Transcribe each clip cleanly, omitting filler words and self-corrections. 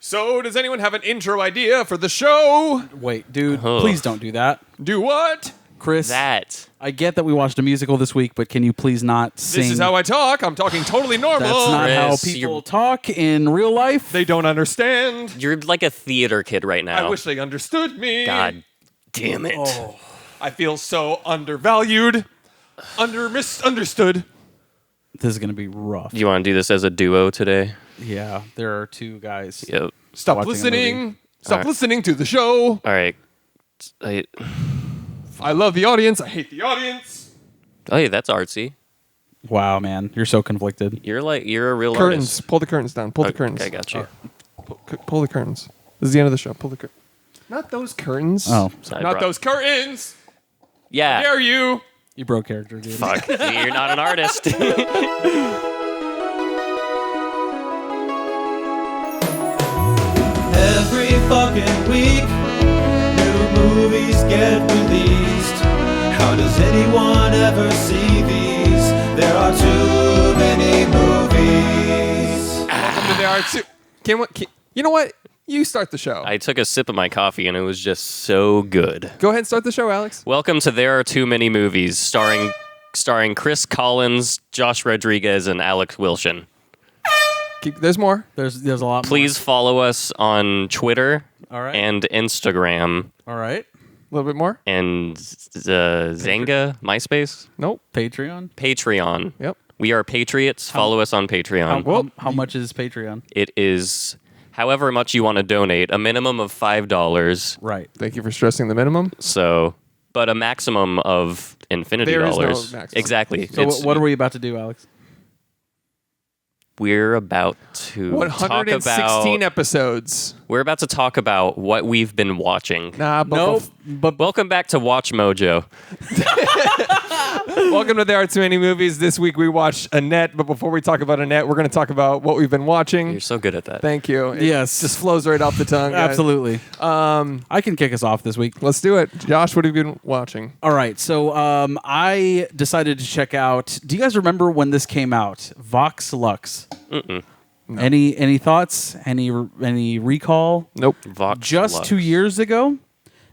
So, does anyone have an intro idea for the show? Wait, dude, please don't do that. Do what? Chris, I get that we watched a musical this week, but can you please not sing? This is how I talk. I'm talking totally normal. That's not how Chris, people talk in real life. They don't understand. You're like a theater kid right now. I wish they understood me. God damn it. Oh. I feel so undervalued, misunderstood. This is going to be rough. You want to do this as a duo today? Yeah, there are two guys. Yep. Stop Watching a listening. Stop Alright. listening to the show. All right. I love the audience. I hate the audience. Oh, yeah, that's artsy. Wow, man, you're so conflicted. You're a real Curtains. artist. Pull the curtains down. Pull the curtains. I got you. Pull the curtains. This is the end of the show. Pull the curtains. Not those curtains. Oh, Sorry, Not bro. those curtains. Yeah. Dare you? you broke character, dude. Fuck. You're not an artist. Every fucking week, new movies get released. How does anyone ever see these? There are too many movies. Welcome to There Are Two. You know what? You start the show. I took a sip of my coffee and it was just so good. Go ahead and start the show, Alex. Welcome to There Are Too Many Movies, starring Chris Collins, Josh Rodriguez, and Alex Wilson. There's more. There's a lot. Please follow us on Twitter All right. and Instagram More. All right. A little bit more. and Zanga, MySpace, Nope. Patreon. Patreon. Yep. We are Patriots. Follow us on Patreon. How much is Patreon? It is however much you want to donate, a minimum of $5. Right. Thank you for stressing the minimum. So, but a maximum of infinity There is no dollars. maximum. Exactly. So what are we about to do, Alex? We're about to 116 talk about. episodes. We're about to talk about what we've been watching. Nah, but Nope. But Welcome back to Watch Mojo. welcome to There Are Too Many Movies. This week we watched Annette, but before we talk about Annette, we're going to talk about what we've been watching. You're so good at that. Thank you. It Yes. just flows right off the tongue. guys. absolutely. I can kick us off this week. Let's do it. Josh, what have you been watching? All right, so I decided to check out. Do you guys remember when this came out? Vox Lux. No. Any thoughts? Any recall? Nope. Vox Just Lux. 2 years ago,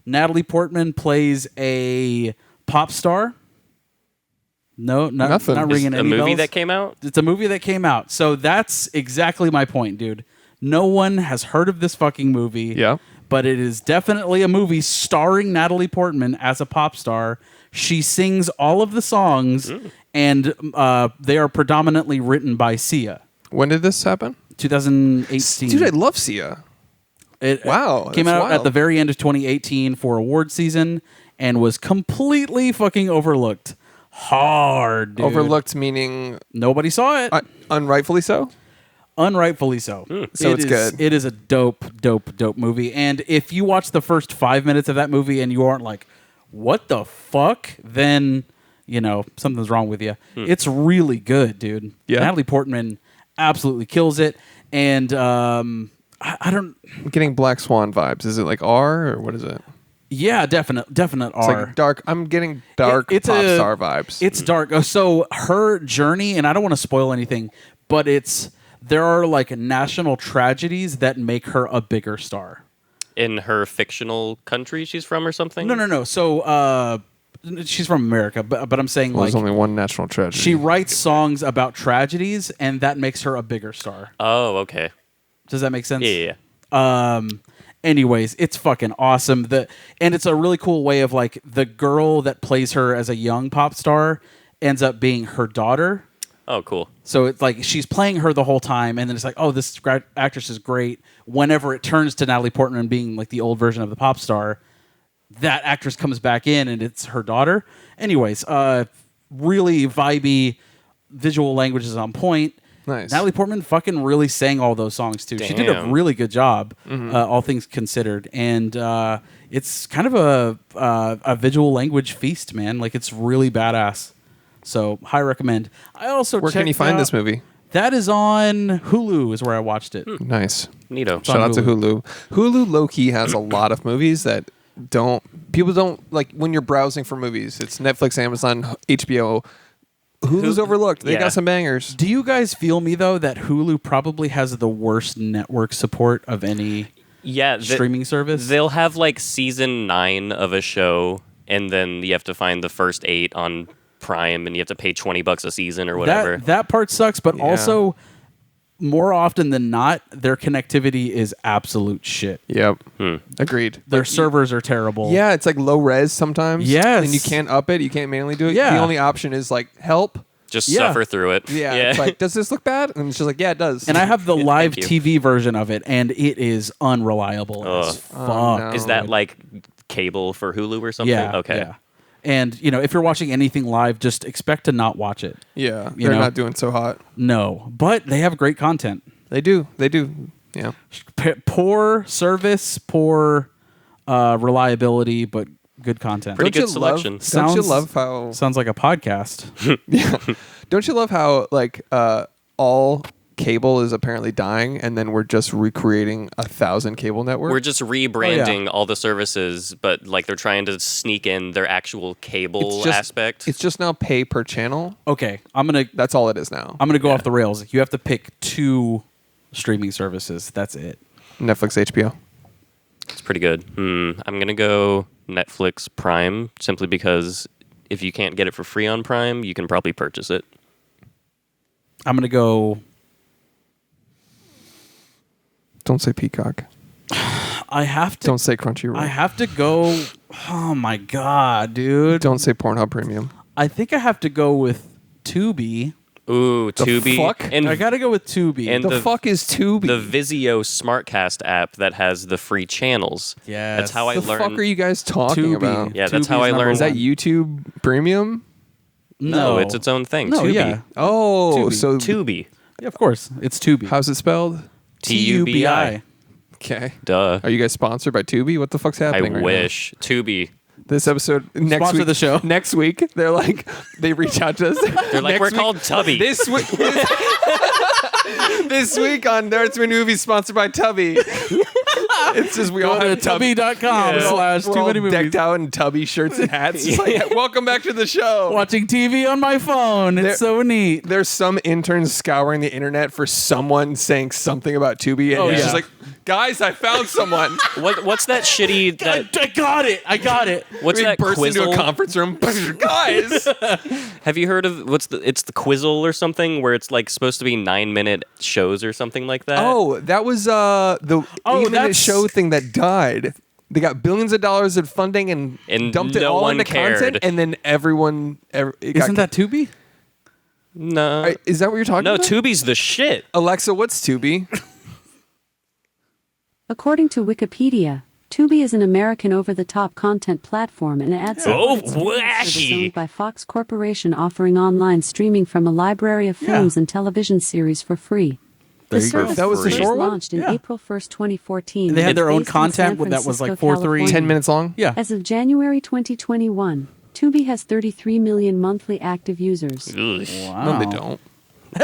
Natalie Portman plays a pop star. No, Nothing. not Is ringing A any movie bells. that came out? It's a movie that came out. So that's exactly my point, dude. No one has heard of this fucking movie. Yeah. But it is definitely a movie starring Natalie Portman as a pop star. She sings all of the songs, and they are predominantly written by Sia. When did this happen? 2018. Dude, I love Sia. It Wow, came that's out wild. at the very end of 2018 for award season and was completely fucking overlooked. Hard, dude. Overlooked meaning Nobody saw it. unrightfully so? Unrightfully so. So it's is- good. It is a dope movie. And if you watch the first 5 minutes of that movie and you aren't like, what the fuck? Then, something's wrong with you. It's really good, dude. Yeah. Natalie Portman absolutely kills it. And I don't... I'm getting Black Swan vibes. Is it like R or what is it? Yeah, definite It's R. like dark. I'm getting dark It's pop a- star vibes. It's dark. So her journey, and I don't want to spoil anything, but there are like national tragedies that make her a bigger star. In her fictional country she's from or something? No. So she's from America, but I'm saying Well, like there's only one national tragedy. she writes songs about tragedies, and that makes her a bigger star. Oh, okay. Does that make sense? Yeah. Anyways, it's fucking awesome. And it's a really cool way of like the girl that plays her as a young pop star ends up being her daughter. Oh, cool. So it's like she's playing her the whole time, and then it's like, oh, this actress is great. Whenever it turns to Natalie Portman being like the old version of the pop star, that actress comes back in, and it's her daughter. Anyways, really vibey, visual language is on point. Nice. Natalie Portman fucking really sang all those songs too. She did a Damn. really good job, all things considered. And it's kind of a visual language feast, man. Like it's really badass. So high recommend. I also Where can you checked find out- this movie? That is on Hulu. Is where I watched it. Nice. Neato. Shout out to Hulu. Hulu. Hulu low-key has a lot of movies that people don't like when you're browsing for movies. It's Netflix, Amazon, HBO. Hulu's overlooked. They Yeah. got some bangers. Do you guys feel me though that Hulu probably has the worst network support of any streaming service? They'll have like season 9 of a show, and then you have to find the first 8 on Prime, and you have to pay $20 a season or whatever. That part sucks, but also more often than not, their connectivity is absolute shit. Yep. Agreed. Their servers are terrible. Yeah, it's like low res sometimes. Yes. And you can't up it. You can't manually do it. Yeah. The only option is like help. Just Yeah. suffer through it. Yeah. It's like, does this look bad? And it's just like, yeah, it does. And I have the live you. TV version of it, and it is unreliable as fuck. no. Is that like cable for Hulu or something? Yeah. Okay. Yeah. And if you're watching anything live, just expect to not watch it. Yeah. You They're know? not doing so hot. No, but they have great content. They do. They do. Yeah. Poor service, poor reliability, but good content. Pretty Don't good you love- selection. Don't you Sounds- love how Sounds like a podcast. Don't you love how like all cable is apparently dying, and then we're just recreating 1,000 cable networks? We're just rebranding all the services, but like they're trying to sneak in their actual cable aspect. It's just now pay per channel. Okay, I'm gonna That's all it is now. I'm gonna go off the rails. You have to pick 2 streaming services. That's it. Netflix, HBO. It's pretty good. I'm going to go Netflix Prime simply because if you can't get it for free on Prime, you can probably purchase it. I'm gonna go. Don't say Peacock. I have to. Don't say Crunchyroll. I have to go. Oh my god, dude! Don't say Pornhub Premium. I think I have to go with Tubi. Ooh, Tubi. fuck? And I gotta go with Tubi. And The fuck is Tubi? the Vizio Smartcast app that has the free channels. Yes. That's how I the learned. fuck are you guys talking Tubi. about? Yeah, that's Tubi's how I number learned. Is that one. YouTube Premium? No, it's its own thing. No, Tubi. yeah. Oh, Tubi. so Tubi. Yeah, of course. It's Tubi. how's it spelled? TUBI. Okay. Duh. Are you guys sponsored by Tubi? What the fuck's I happening? right now? wish. Tubi. This episode next Sponsor week. the show. Next week, they're like, they reach out to us. They're like, Next we're week- called Tubby. This week. This week on ThereAreTooManyMovies, sponsored by Tubby. It's just we all Go to have Tubby. tubby.com/too We're all many movies. decked out in Tubby shirts and hats. It's like, welcome back to the show. Watching TV on my phone. It's There- so neat. There's some interns scouring the internet for someone saying something about Tubi, and Oh, it's yeah. just like, guys, I found someone. What's that shitty? I got it. I got it. What's We that burst into a Quizzle? conference room, guys. Have you heard of it's the Quizzle or something where it's like supposed to be 9-minute shows or something like that? Oh, that was the 8-minute that's- show thing that died. They got billions of dollars of funding and dumped it no all one into cared. content, and then everyone. Isn't that Tubi? No. Is that what you're talking No, about? Tubi's the shit. Alexa, what's Tubi? According to Wikipedia, Tubi is an American over-the-top content platform and ad Oh, service owned wacky. by Fox Corporation, offering online streaming from a library of films and television series for free. There The you go. service That was the was short one? launched in Yeah. April 1st, 2014. They had their own Based in San content that was like Francisco, 4:3. California. 10 minutes long? Yeah. As of January 2021, Tubi has 33 million monthly active users. Ugh. Wow. No, they don't.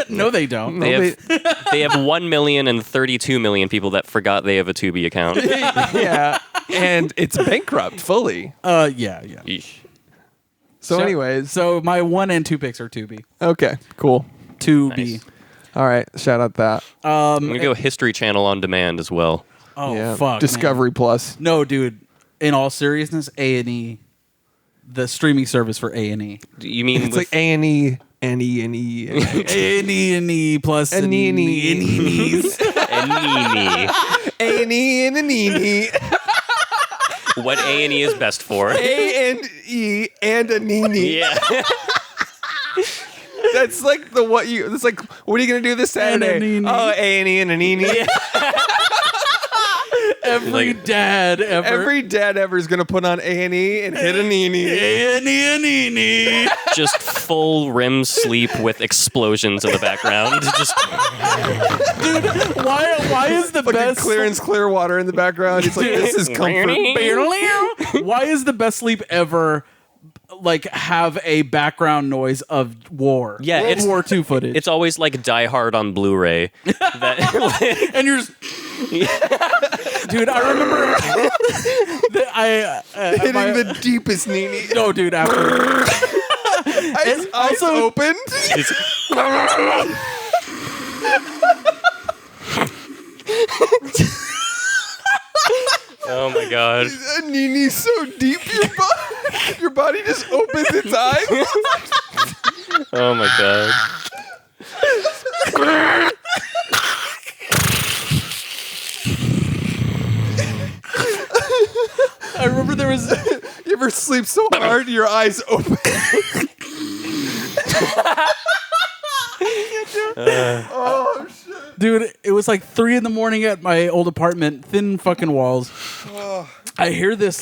No, they don't. They have 1 million and 32 million people that forgot they have a Tubi account. Yeah, and it's bankrupt fully. Yeah. Yeesh. So, anyways, So my 1 and 2 picks are Tubi. okay, cool. Tubi. Nice. All right, shout out that. I'm gonna go History Channel on demand as well. Oh yeah, fuck. Discovery man. Plus. No, dude. In all seriousness, A&E, the streaming service for A&E. You mean It's with, like A&E, N-E. A&E plus A&E. N-E-Es. A&E? A&E and A&E. What A&E is best for? A&E and a Nini. Yeah. That's like it's like, what are you gonna do this Saturday? Nini. Oh, A&E and a Nini. Every dad ever. Every dad ever is gonna put on A&E and hit a Nini. A&E. Just full REM sleep with explosions in the background. Just Why is the Fucking best Clearance Clearwater in the background. It's like, this is comfort. Why is the best sleep ever like have a background noise of war? Yeah, World it's- War II footage. it's always like Die Hard on Blu-ray. That and you're just dude, I remember that Hitting the deepest Nini. no, dude, after I Eyes also- opened. Oh my god. Nini's so deep, your body just opens its eyes. Oh my god. I remember there was. You ever sleep so hard your eyes open? Oh shit. Dude, it was like 3 a.m. at my old apartment, thin fucking walls. I hear this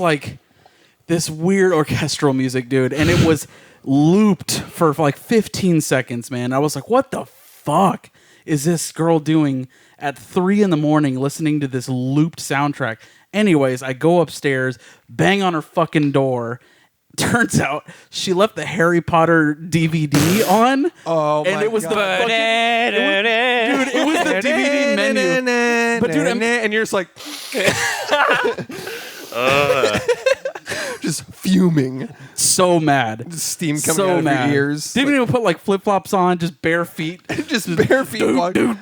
weird orchestral music, dude, and it was looped for like 15 seconds, man. I was like, what the fuck is this girl doing at 3 a.m. listening to this looped soundtrack? Anyways, I go upstairs, bang on her fucking door. Turns out she left the Harry Potter DVD on. Oh and my it was God. the fucking, it was the DVD menu. But dude, and you're just like just fuming. so mad. Steam coming So out of mad. your ears. Didn't even put like flip flops on, just bare feet. just bare feet walking.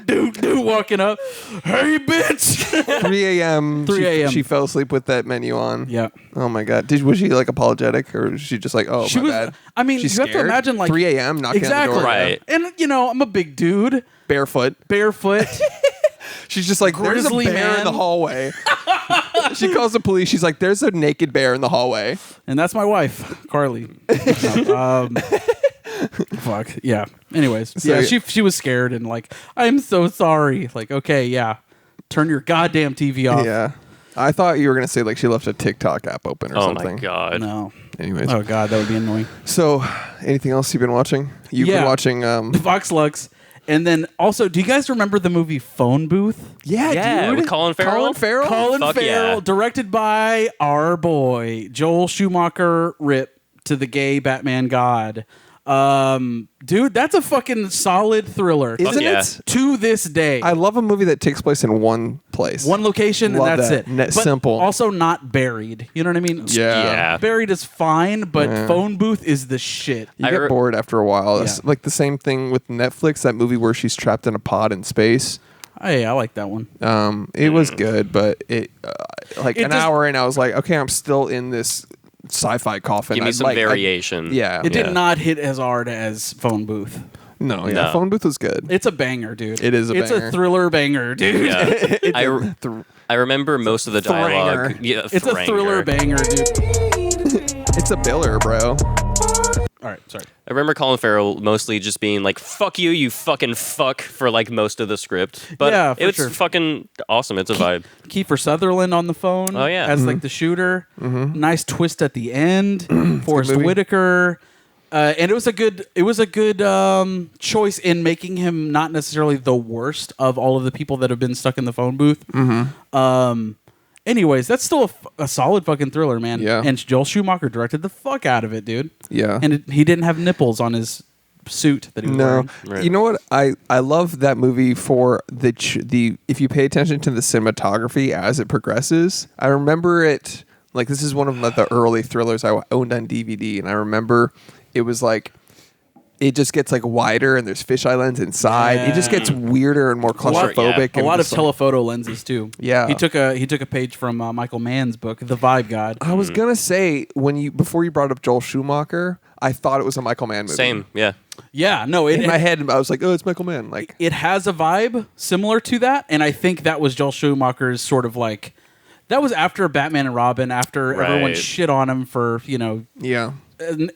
Walking up. Hey, bitch. 3 a.m. 3 a.m. She fell asleep with that menu on. Yeah. Oh my god. Was she like apologetic or was she just like, oh She my was. bad? I mean, She's you have to scared? imagine like 3 a.m. knocking exactly. on the door. Right. And you know, I'm a big dude, Barefoot. barefoot. She's just like, there's a Grizzly bear man. in the hallway. She calls the police. She's like, there's a naked bear in the hallway. And that's my wife, Carly. Fuck. Yeah. Anyways, So- yeah, she was scared and like, I'm so sorry. Like, okay, yeah. Turn your goddamn TV off. Yeah. I thought you were going to say like she left a TikTok app open or Oh something. my god. No. Anyways. Oh god, that would be annoying. So, anything else you've been watching? You've been watching Vox Lux. And then also, do you guys remember the movie Phone Booth? Yeah, with Colin Farrell. Colin Fuck Farrell, yeah. directed by our boy Joel Schumacher. Rip to the gay Batman god. Dude, that's a fucking solid thriller. Isn't yeah. it? To this day, I love a movie that takes place in one place. one location Love and that's that. it. Net But simple. Also not buried. You know what I mean? Yeah. Buried is fine, but Yeah. Phone Booth is the shit. You I get re- bored after a while. It's Yeah. like the same thing with Netflix, that movie where she's trapped in a pod in space. Hey, I like that one. It was good, but it like It an just- hour in, I was like, okay, I'm still in this sci-fi coffin. Give me I'd some like- variation. yeah. It did Yeah. not hit as hard as Phone Booth. No, yeah. No. Phone Booth was good. It's a banger, dude. It is a It's banger. a thriller banger, dude. Yeah. I, Th- I remember most of the dialogue. thranger. Yeah, It's a thriller banger, dude. it's a biller, bro. All right, sorry. I remember Colin Farrell mostly just being like, fuck you, you fucking fuck, for like most of the script. But Yeah, for it's sure. fucking awesome. It's a vibe. Kiefer Sutherland on the phone. Oh, yeah. as like the shooter. Nice twist at the end. Forrest movie. Whitaker. And it was a good choice in making him not necessarily the worst of all of the people that have been stuck in the phone booth. Anyways, that's still a solid fucking thriller, man. Yeah. And Joel Schumacher directed the fuck out of it, dude. Yeah. And he didn't have nipples on his suit that he was No, wearing. Right. you know what? I love that movie for the if you pay attention to the cinematography as it progresses. I remember it like this is one of the early thrillers I owned on DVD, and I remember it was like it just gets like wider and there's fisheye lens inside. It just gets weirder and more claustrophobic. A and lot of just like- telephoto lenses too. Yeah. he took a page from Michael Mann's book, The Vibe God. I was gonna say before you brought up Joel Schumacher, I thought it was a Michael Mann movie. Same, yeah. Yeah, no, In my head, I was like, oh, it's Michael Mann. Like, it has a vibe similar to that, and I think that was Joel Schumacher's sort of like that was after Batman and Robin, after everyone Right. shit on him for yeah.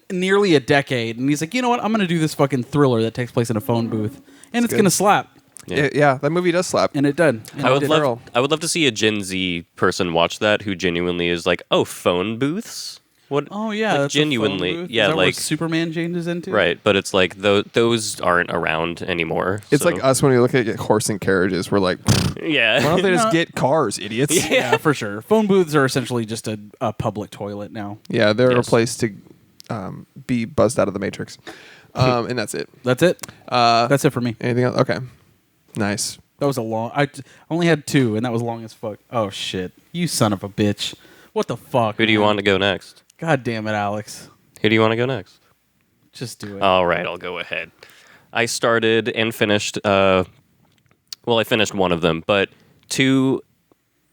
nearly a decade, and he's like, you know what, I'm gonna do this fucking thriller that takes place in a phone booth, and it's good. gonna slap, Yeah, that movie does slap. and it did. And I it would did. love to see a Gen Z person watch that who genuinely is like, oh, phone booths? What? Oh yeah, like, that's a phone genuinely, booth? yeah, Is that where like Superman changes into. right. But it's like those aren't around anymore. It's so- like us when we look at horse and carriages. We're like, why yeah. don't they just No. get cars, idiots? Yeah, for sure. Phone booths are essentially just a public toilet now. Yeah, they're Yes. a place to be buzzed out of the Matrix. And that's it. That's it. That's it for me. Anything else? Okay. Nice. That was a long. I only had 2, and that was long as fuck. Oh shit! You son of a bitch! What the fuck? Who do you man? want to go next? God damn it, Alex! Who do you want to go next? Just do it. All right, I'll go ahead. I started and finished. I finished one of them, but 2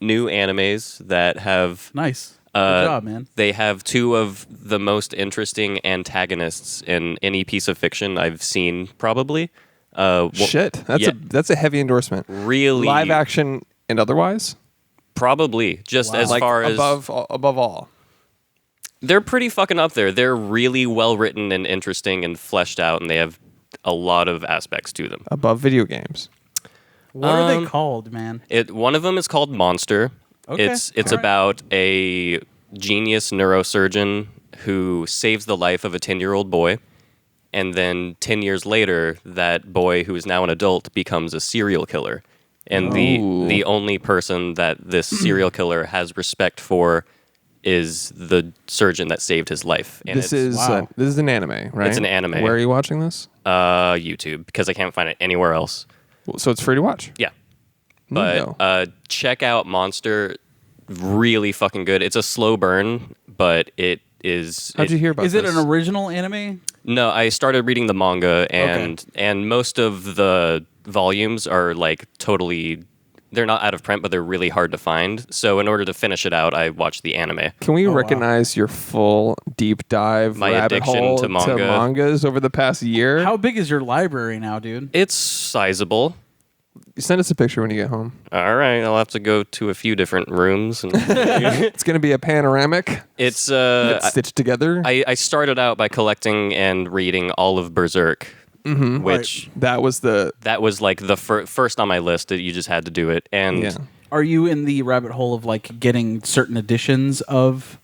new animes that have. Nice. Good job, man. They have 2 of the most interesting antagonists in any piece of fiction I've seen, probably. Shit, that's a heavy endorsement. Really, Live action and otherwise. probably just as Like far as above all. they're pretty fucking up there. They're really well written and interesting and fleshed out, and they have a lot of aspects to them. Above video games. What are they called, man? One of them is called Monster. Okay, It's all right. about a genius neurosurgeon who saves the life of a 10-year-old boy, and then 10 years later, that boy, who is now an adult, becomes a serial killer. And the only person that this serial killer has respect for is the surgeon that saved his life. And This is an anime, right? It's an anime. Where are you watching this? YouTube, because I can't find it anywhere else. So it's free to watch. Yeah. But check out Monster. Really fucking good. It's a slow burn, but it is. How'd you hear about Is this? it an original anime? No, I started reading the manga, and most of the volumes are like totally. They're not out of print, but they're really hard to find. So in order to finish it out, I watched the anime. Can we recognize your full deep dive My rabbit addiction hole to manga. mangas over the past year? How big is your library now, dude? It's sizable. Send us a picture when you get home. All right, I'll have to go to a few different rooms. And It's going to be a panoramic. it's Stitched together. I started out by collecting and reading all of Berserk, which that was the that was like the first on my list. That you just had to do it, and yeah. Are you in the rabbit hole of like getting certain editions of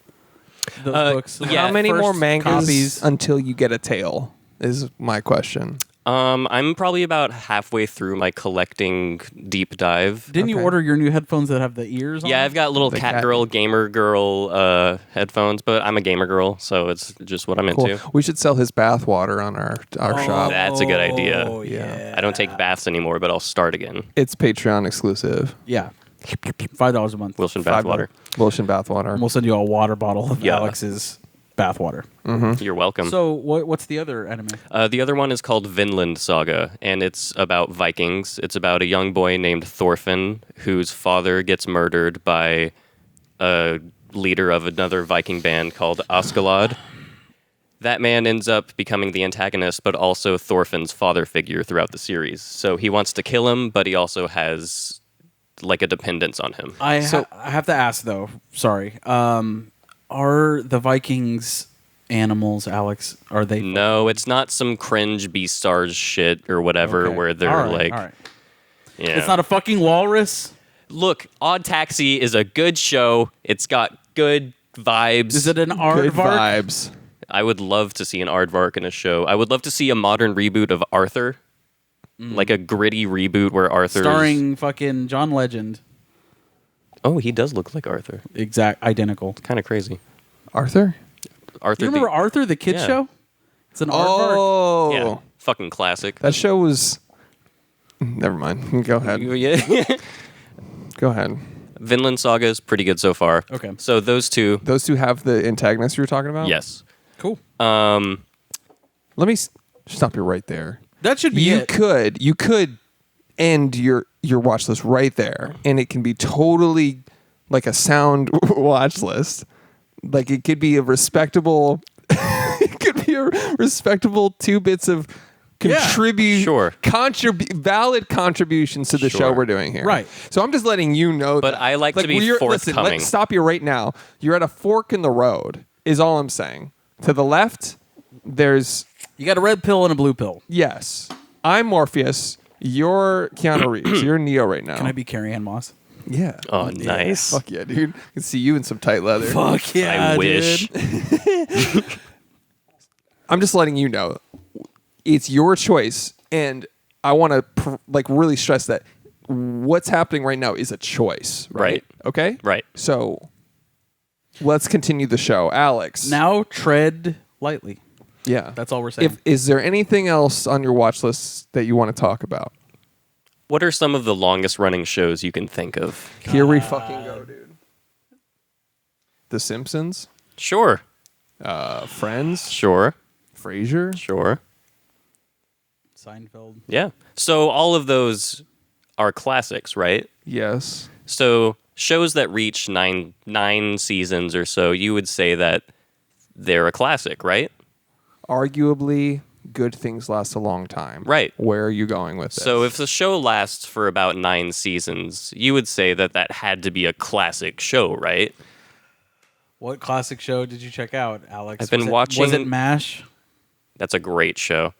those books? yeah, How many First more mangas copies? until you get a tail? Is my question. I'm probably about halfway through my collecting deep dive. Didn't you Okay. order your new headphones that have the ears on? Yeah, I've got little The cat cat- girl, gamer girl headphones, but I'm a gamer girl, so it's just what I'm Cool. into. We should sell his bath water on our shop. That's a good idea. Oh, yeah. I don't take baths anymore, but I'll start again. It's Patreon exclusive. Yeah. $5 a month. Wilson bathwater. Wilson bath water. And we'll send you a water bottle of Yeah. Alex's bath water. You're welcome. So what's the other anime? The other one is called Vinland Saga, and it's about Vikings. It's about a young boy named Thorfinn, whose father gets murdered by a leader of another Viking band called Askalad. That man ends up becoming the antagonist, but also Thorfinn's father figure throughout the series. So he wants to kill him, but he also has like a dependence on him. I have to ask though. Sorry. Are the Vikings animals, Alex? Are they? No, it's not some cringe Beastars shit or whatever Okay. where they're All right, like, all right. yeah. It's not a fucking walrus. Look, Odd Taxi is a good show. It's got good vibes. Is it an Good aardvark? vibes. I would love to see an aardvark in a show. I would love to see a modern reboot of Arthur. Like a gritty reboot where Arthur Starring fucking John Legend. Oh, he does look like Arthur. Exact identical. Kind of crazy. Arthur? Arthur You remember the, Arthur the kid Yeah. show? It's an aardvark. Oh. Yeah, fucking classic. That show was... Never mind. Go ahead. Yeah. Go ahead. Vinland Saga is pretty good so far. Okay. So those two, Those two have the antagonist you were talking about? yes. Cool. Let me stop you right there. That should be You it. could end your watch list right there, and it can be totally like a sound watch list. Like it could be a respectable, it could be a respectable 2 bits of Sure. valid contributions to the show Sure. we're doing here. Right. So I'm just letting you know. But that. I like to be Listen, forthcoming. let's stop you right now. You're at a fork in the road. Is all I'm saying. To the left, there's You got a red pill and a blue pill. yes. I'm Morpheus. You're Keanu Reeves. You're Neo right now. Can I be Carrie Ann Moss? Yeah. Oh, nice. Fuck yeah, dude. I can see you in some tight leather. Fuck yeah, I wish. dude. I'm just letting you know. It's your choice, and I want to really stress that what's happening right now is a choice, right? Right. Okay? Right. So let's continue the show. Alex. Now tread lightly. Yeah. That's all we're saying. Is there anything else on your watch list that you want to talk about? What are some of the longest running shows you can think of? Here we fucking go, dude. The Simpsons, Sure. Friends, Sure. Frasier. Sure. Seinfeld. Yeah. So all of those are classics, right? Yes. So shows that reach nine seasons or so, you would say that they're a classic, right? Arguably, good things last a long time. Right. Where are you going with this? So if the show lasts for about 9 seasons, you would say that that had to be a classic show, right? What classic show did you check out, Alex? I've been watching- Was it MASH? That's a great show.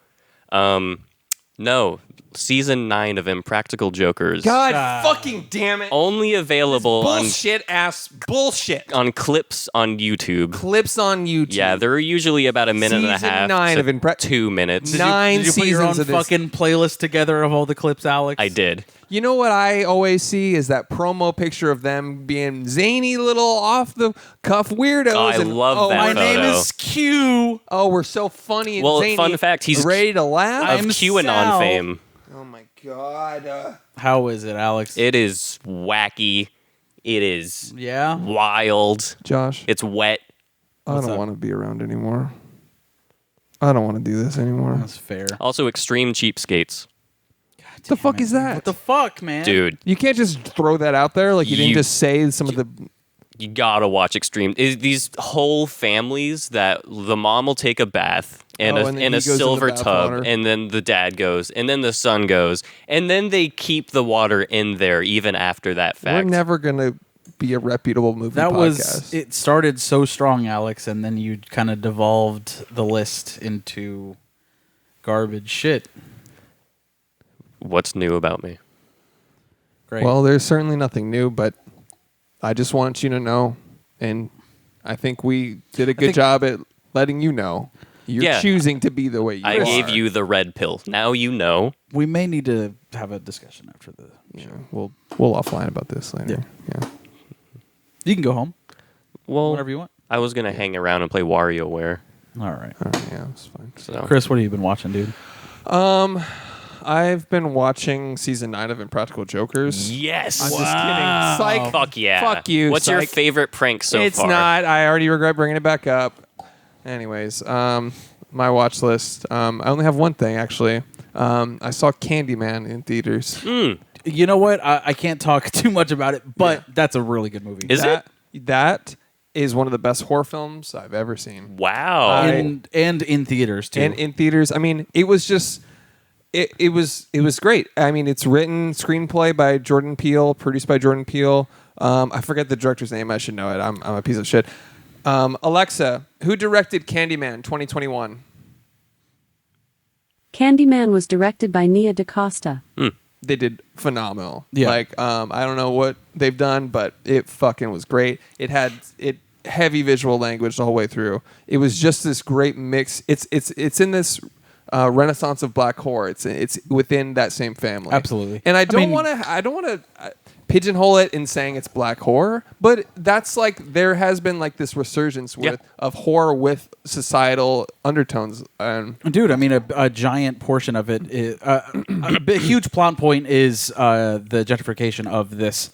No, season 9 of Impractical Jokers. God fucking damn it. Only available Bullshit ass bullshit. on clips on YouTube. Clips on YouTube. Yeah, they're usually about a minute and a Season half 9 to of 2 minutes. Nine Did you put your own seasons of this. fucking playlist together of all the clips, Alex? I did. You know what I always see is that promo picture of them being zany little off the cuff weirdos. Oh, I love that My photo. name is Q. Oh, we're so funny and Well, zany. fun fact, he's ready to laugh. Of I'm QAnon Sal. fame. Oh my god. How is it, Alex? It is wacky. It is Yeah? wild. Josh, It's wet. I What's don't up? want to be around anymore. I don't want to do this anymore. That's fair. Also, extreme cheapskates. What the fuck is that? What the fuck, man? Dude, You can't just throw that out there. Like you didn't You- just say some of the. you gotta watch extreme. These whole families that the mom will take a bath in Oh, and then in he a goes in the silver bath tub, water. and then the dad goes, and then the son goes, and then they keep the water in there even after that fact. We're never gonna be a reputable movie That podcast. was it. Started so strong, Alex, and then you kind of devolved the list into garbage shit. What's new about me? Great. Well, there's certainly nothing new, but I just want you to know, and I think we did a good job at letting you know. You're Yeah. choosing to be the way you I are. gave you the red pill. Now you know. we may need to have a discussion after the Yeah, we'll offline about this later. Yeah. You can go home Well, whenever you want. I was gonna hang around and play WarioWare. All right. All right, yeah, that's fine. So Chris, what have you been watching, dude? I've been watching season 9 of Impractical Jokers. yes. I'm just kidding. Psych. Fuck yeah. Fuck you, What's your psych. favorite prank so It's far? not. I already regret bringing it back up. Anyways, my watch list. I only have one thing actually. I saw Candyman in theaters. You know what? I can't talk too much about it, but that's a really good movie. Is it? That is one of the best horror films I've ever seen. Wow. and in theaters too. And in theaters, I mean, it was just. It was great. I mean, it's written screenplay by Jordan Peele, produced by Jordan Peele. I forget the director's name. I should know it. I'm a piece of shit. Alexa, who directed Candyman 2021? Candyman was directed by Nia DaCosta. They did phenomenal. Yeah. Like, I don't know what they've done, but it fucking was great. It had heavy visual language the whole way through. It was just this great mix. It's in this renaissance of black horror. It's within that same family. Absolutely. And I mean- don't want to pigeonhole it in saying it's black horror, but that's like there has been like this resurgence of horror with societal undertones. Dude, I mean, a giant portion of it is a huge plot point is the gentrification of this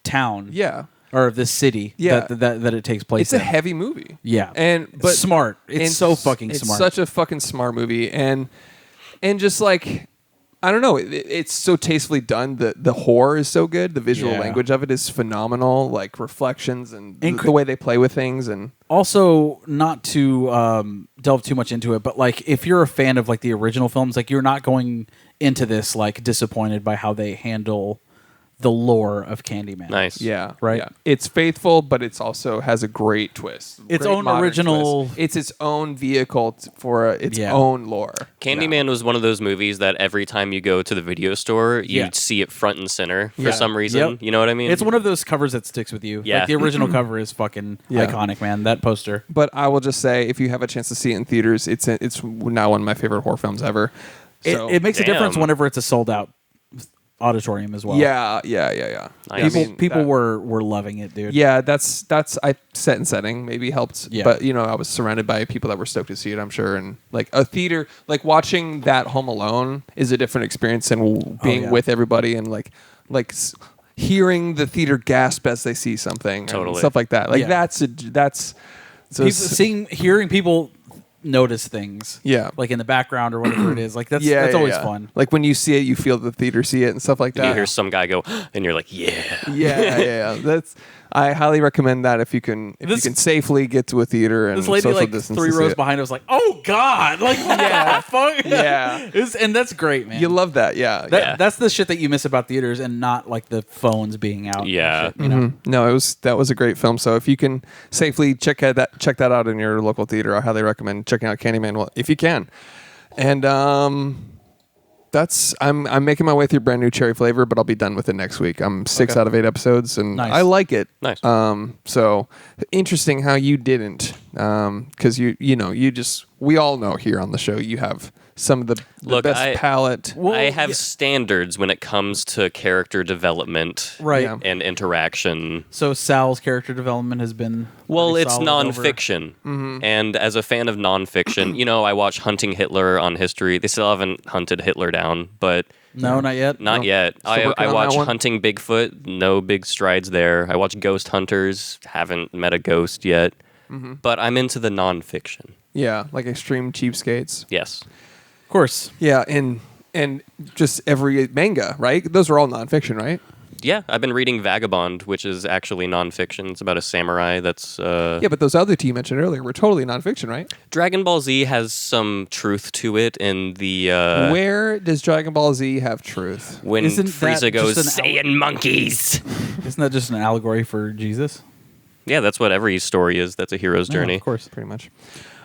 town, Yeah. or of this city, Yeah. that it takes place. It's a in. heavy movie. Yeah. But smart. It's so fucking it's smart. such a fucking smart movie, and just like I don't know, it's so tastefully done. The horror is so good. The visual Yeah. language of it is phenomenal. Like reflections and And the way they play with things, and Also, not to delve too much into it, but like if you're a fan of like the original films, like you're not going into this like disappointed by how they handle the lore of Candyman. Nice. yeah, Right. Yeah. It's faithful, but it's also has a great twist. Its Great own modern original- twist. It's its own vehicle for its Yeah. own lore. Candyman was one of those movies that every time you go to the video store, you'd Yeah. see it front and center for Yeah. some reason. Yep. You know what I mean? It's one of those covers that sticks with you. Yeah. Like the original cover is fucking Yeah. iconic, man. That poster. But I will just say, if you have a chance to see it in theaters, it's now one of my favorite horror films ever. So, It makes a difference Damn. whenever it's a sold out auditorium as well. yeah. Nice. People were loving it, dude. Yeah, that's set and setting maybe helped. Yeah. But I was surrounded by people that were stoked to see it, I'm sure. And like a theater, like watching that Home Alone is a different experience than being yeah. with everybody and hearing the theater gasp as they see something, and Totally. stuff like that. Like Yeah. that's so Hearing people notice things. Yeah. Like in the background or whatever it is. Like that's always fun. Like when you see it, you feel the theater see it and stuff like And you that. hear some guy go, and you're like, yeah. Yeah. I highly recommend that if you can safely get to a theater and This lady, social like distance 3 to see rows it. behind, was like, "Oh God!" Like, what the fuck? Yeah. And that's great, man. You love that, yeah. That's the shit that you miss about theaters, and not like the phones being out. and Yeah. shit, you know. No, that was a great film. So if you can safely check that out in your local theater, I highly recommend checking out Candyman. Well, if you can, and I'm making my way through brand new cherry flavor, but I'll be done with it next week. I'm 6 out of 8 episodes, and Nice. I like it. Nice. So interesting how you didn't, because we all know here on the show you have some of the Look, best palette. I have standards when it comes to character development Right. Yeah. and interaction. So Sal's character development has been Well, pretty it's solid over- nonfiction. And as a fan of nonfiction, I watch Hunting Hitler on History. They still haven't hunted Hitler down, but No, not yet. not yet. Still I working on watch that one? Hunting Bigfoot. No big strides there. I watch Ghost Hunters. Haven't met a ghost yet. But I'm into the nonfiction. Yeah, like extreme cheapskates. Yes. Of course. Yeah, and just every manga, right? Those are all nonfiction, right? Yeah, I've been reading Vagabond, which is actually nonfiction. It's about a samurai that's... Yeah, but those other two you mentioned earlier were totally nonfiction, right? Dragon Ball Z has some truth to it in the... Where does Dragon Ball Z have truth? when Isn't that Frieza goes, just an Saiyan monkeys! Isn't that just an allegory for Jesus? Yeah, that's what every story is. That's a hero's Yeah, journey. of course. Pretty much.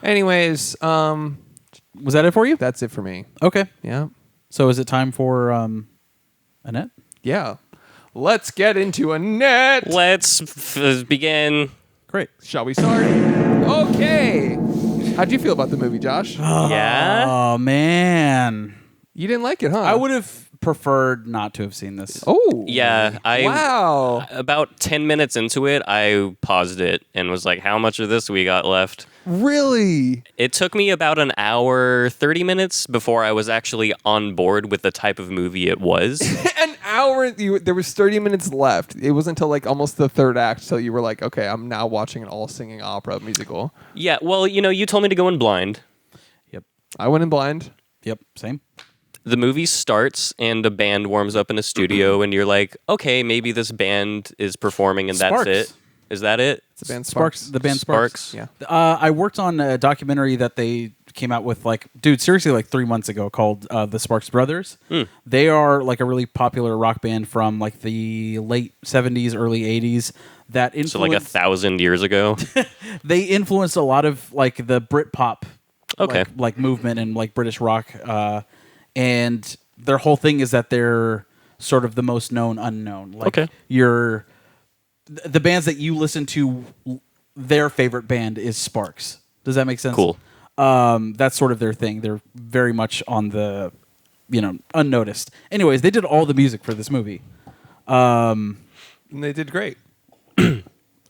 Anyways, Was that it for you? that's it for me. Okay. Yeah. So is it time for Annette? Yeah. Let's get into Annette. Let's begin. Great. Shall we start? Okay. How'd you feel about the movie, Josh? Yeah? Oh man, You didn't like it, huh? I would have preferred not to have seen this. Oh. Yeah, Wow. About 10 minutes into it, I paused it and was like, how much of this we got left? Really? It took me about an hour, 30 minutes before I was actually on board with the type of movie it was. An hour. There was 30 minutes left. It wasn't until like almost the third act till you were like, okay, I'm now watching an all-singing opera musical. Yeah, well, you told me to go in blind. Yep. I went in blind. Yep. Same. The movie starts and a band warms up in a studio and you're like, okay, maybe this band is performing and Sparks. that's it. Is that it? It's a band Sparks. Sparks. The band Sparks. Yeah. I worked on a documentary that they came out with, seriously, 3 months ago, called The Sparks Brothers. They are like a really popular rock band from like the late 70s, early 80s. That influenced, So like 1,000 years ago. they influenced a lot of like the Britpop, Okay. like movement and like British rock. And their whole thing is that they're sort of the most known unknown. Like Okay. the bands that you listen to, their favorite band is Sparks. Does that make sense? Cool. That's sort of their thing. They're very much on the, unnoticed. Anyways, they did all the music for this movie. And they did great. I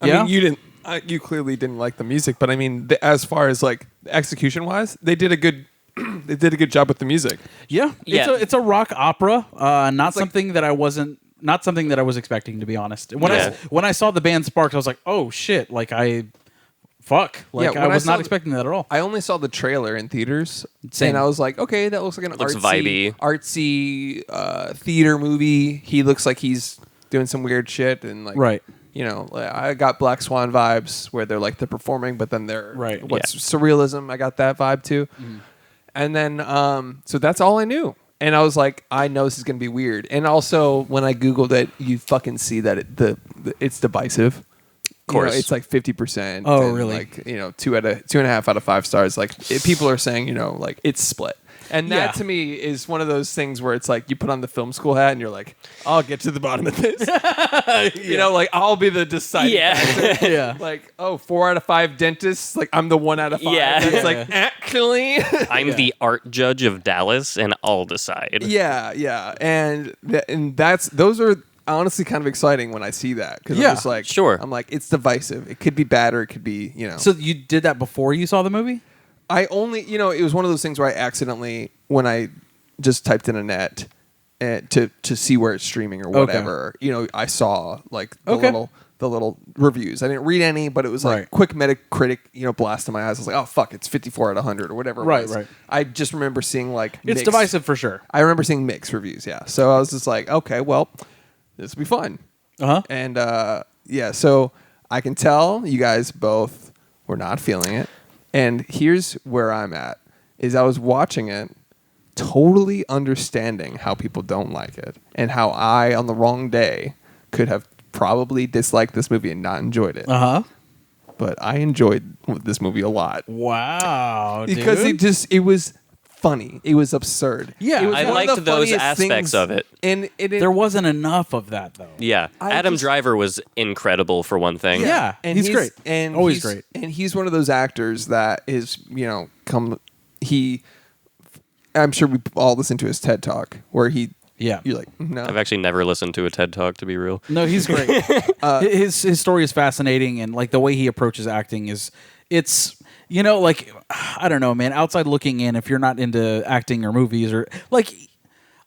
mean, you didn't. You clearly didn't like the music, but I mean, as far as like execution wise, they did a good. They did a good job with the music. Yeah. Yeah. It's a rock opera. Not something that I was expecting, to be honest. When I saw the band Sparks, I was like, oh shit! I was not expecting that at all. I only saw the trailer in theaters, Same. and I was like, okay, that looks like an Looks vibey. artsy theater movie. He looks like he's doing some weird shit, and like, Right. I got Black Swan vibes where they're like they're performing, but then they're Right. surrealism. I got that vibe too, and then so that's all I knew. And I was like, I know this is gonna be weird. And also, when I googled it, you fucking see that it's divisive. Of course. it's like 50%. Oh, and really? Like 2.5 out of 5 stars. Like people are saying, like it's split. And that Yeah. to me is one of those things where it's like you put on the film school hat and you're like, I'll get to the bottom of this. I'll be the deciding Yeah. factor. Yeah. Like, 4 out of 5 dentists. Like I'm the 1 out of 5. Yeah. That's like actually. I'm the art judge of Dallas, and I'll decide. Yeah. And those are honestly kind of exciting when I see that because Yeah, I'm just like, sure. I'm like, it's divisive. It could be bad or it could be, So you did that before you saw the movie? I only, it was one of those things where I accidentally, when I just typed in Annette to see where it's streaming or whatever, I saw like the the little reviews. I didn't read any, but it was like Right. quick Metacritic, blast in my eyes. I was like, oh fuck, it's 54 out of 100 or whatever. It Right, was. right. I just remember seeing like It's mixed- divisive for sure. I remember seeing mixed reviews. Yeah, so I was just like, okay, well, this will be fun. Uh-huh. And yeah, so I can tell you guys both were not feeling it. And here's where I'm at: is I was watching it, totally understanding how people don't like it, and how I, on the wrong day, could have probably disliked this movie and not enjoyed it. Uh-huh. But I enjoyed this movie a lot Wow, because dude. it was funny. It was absurd. Yeah, it was I one of liked the those funniest aspects things, of it. and there wasn't enough of that though. Yeah, I Adam just- Driver was incredible for one thing. Yeah. and he's great. and Always he's- great. And he's one of those actors that is, I'm sure we all listened to his TED Talk where Yeah. you're like, no, I've actually never listened to a TED Talk, to be real. No, he's great. His story is fascinating, and like the way he approaches acting it's like I don't know, man. Outside looking in, if you're not into acting or movies or like,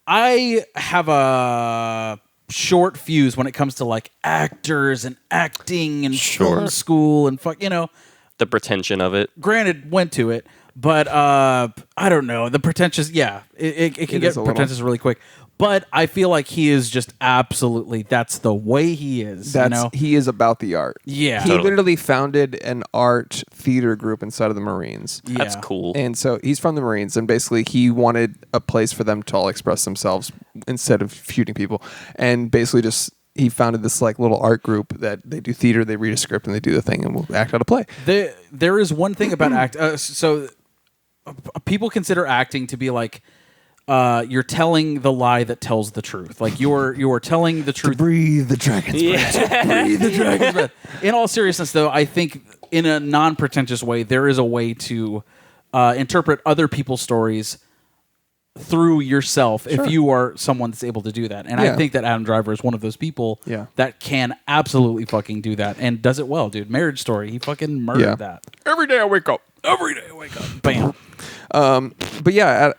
I have a short fuse when it comes to like actors and acting and film Sure. school and The pretension of it. Granted, went to it, but I don't know. The pretentious, yeah, it can It get is a little. pretentious really quick. But I feel like he is just absolutely. That's the way he is. he is about the art. Yeah. He Totally. literally founded an art theater group inside of the Marines. Yeah. That's cool. And so he's from the Marines, and basically he wanted a place for them to all express themselves instead of shooting people. And basically he founded this like little art group that they do theater, they read a script, and they do the thing, and we'll act out a play. There is one thing about act. So people consider acting to be like you're telling the lie that tells the truth. Like you're telling the truth. Breathe the dragon's breath. Breathe the dragon's breath. In all seriousness, though, I think in a non-pretentious way, there is a way to interpret other people's stories through yourself if you are someone that's able to do that. And I Yeah. think that Adam Driver is one of those people that can absolutely fucking do that and does it well, dude. Marriage Story, he fucking murdered that. Every day I wake up. Every day I wake up. Bam. But yeah,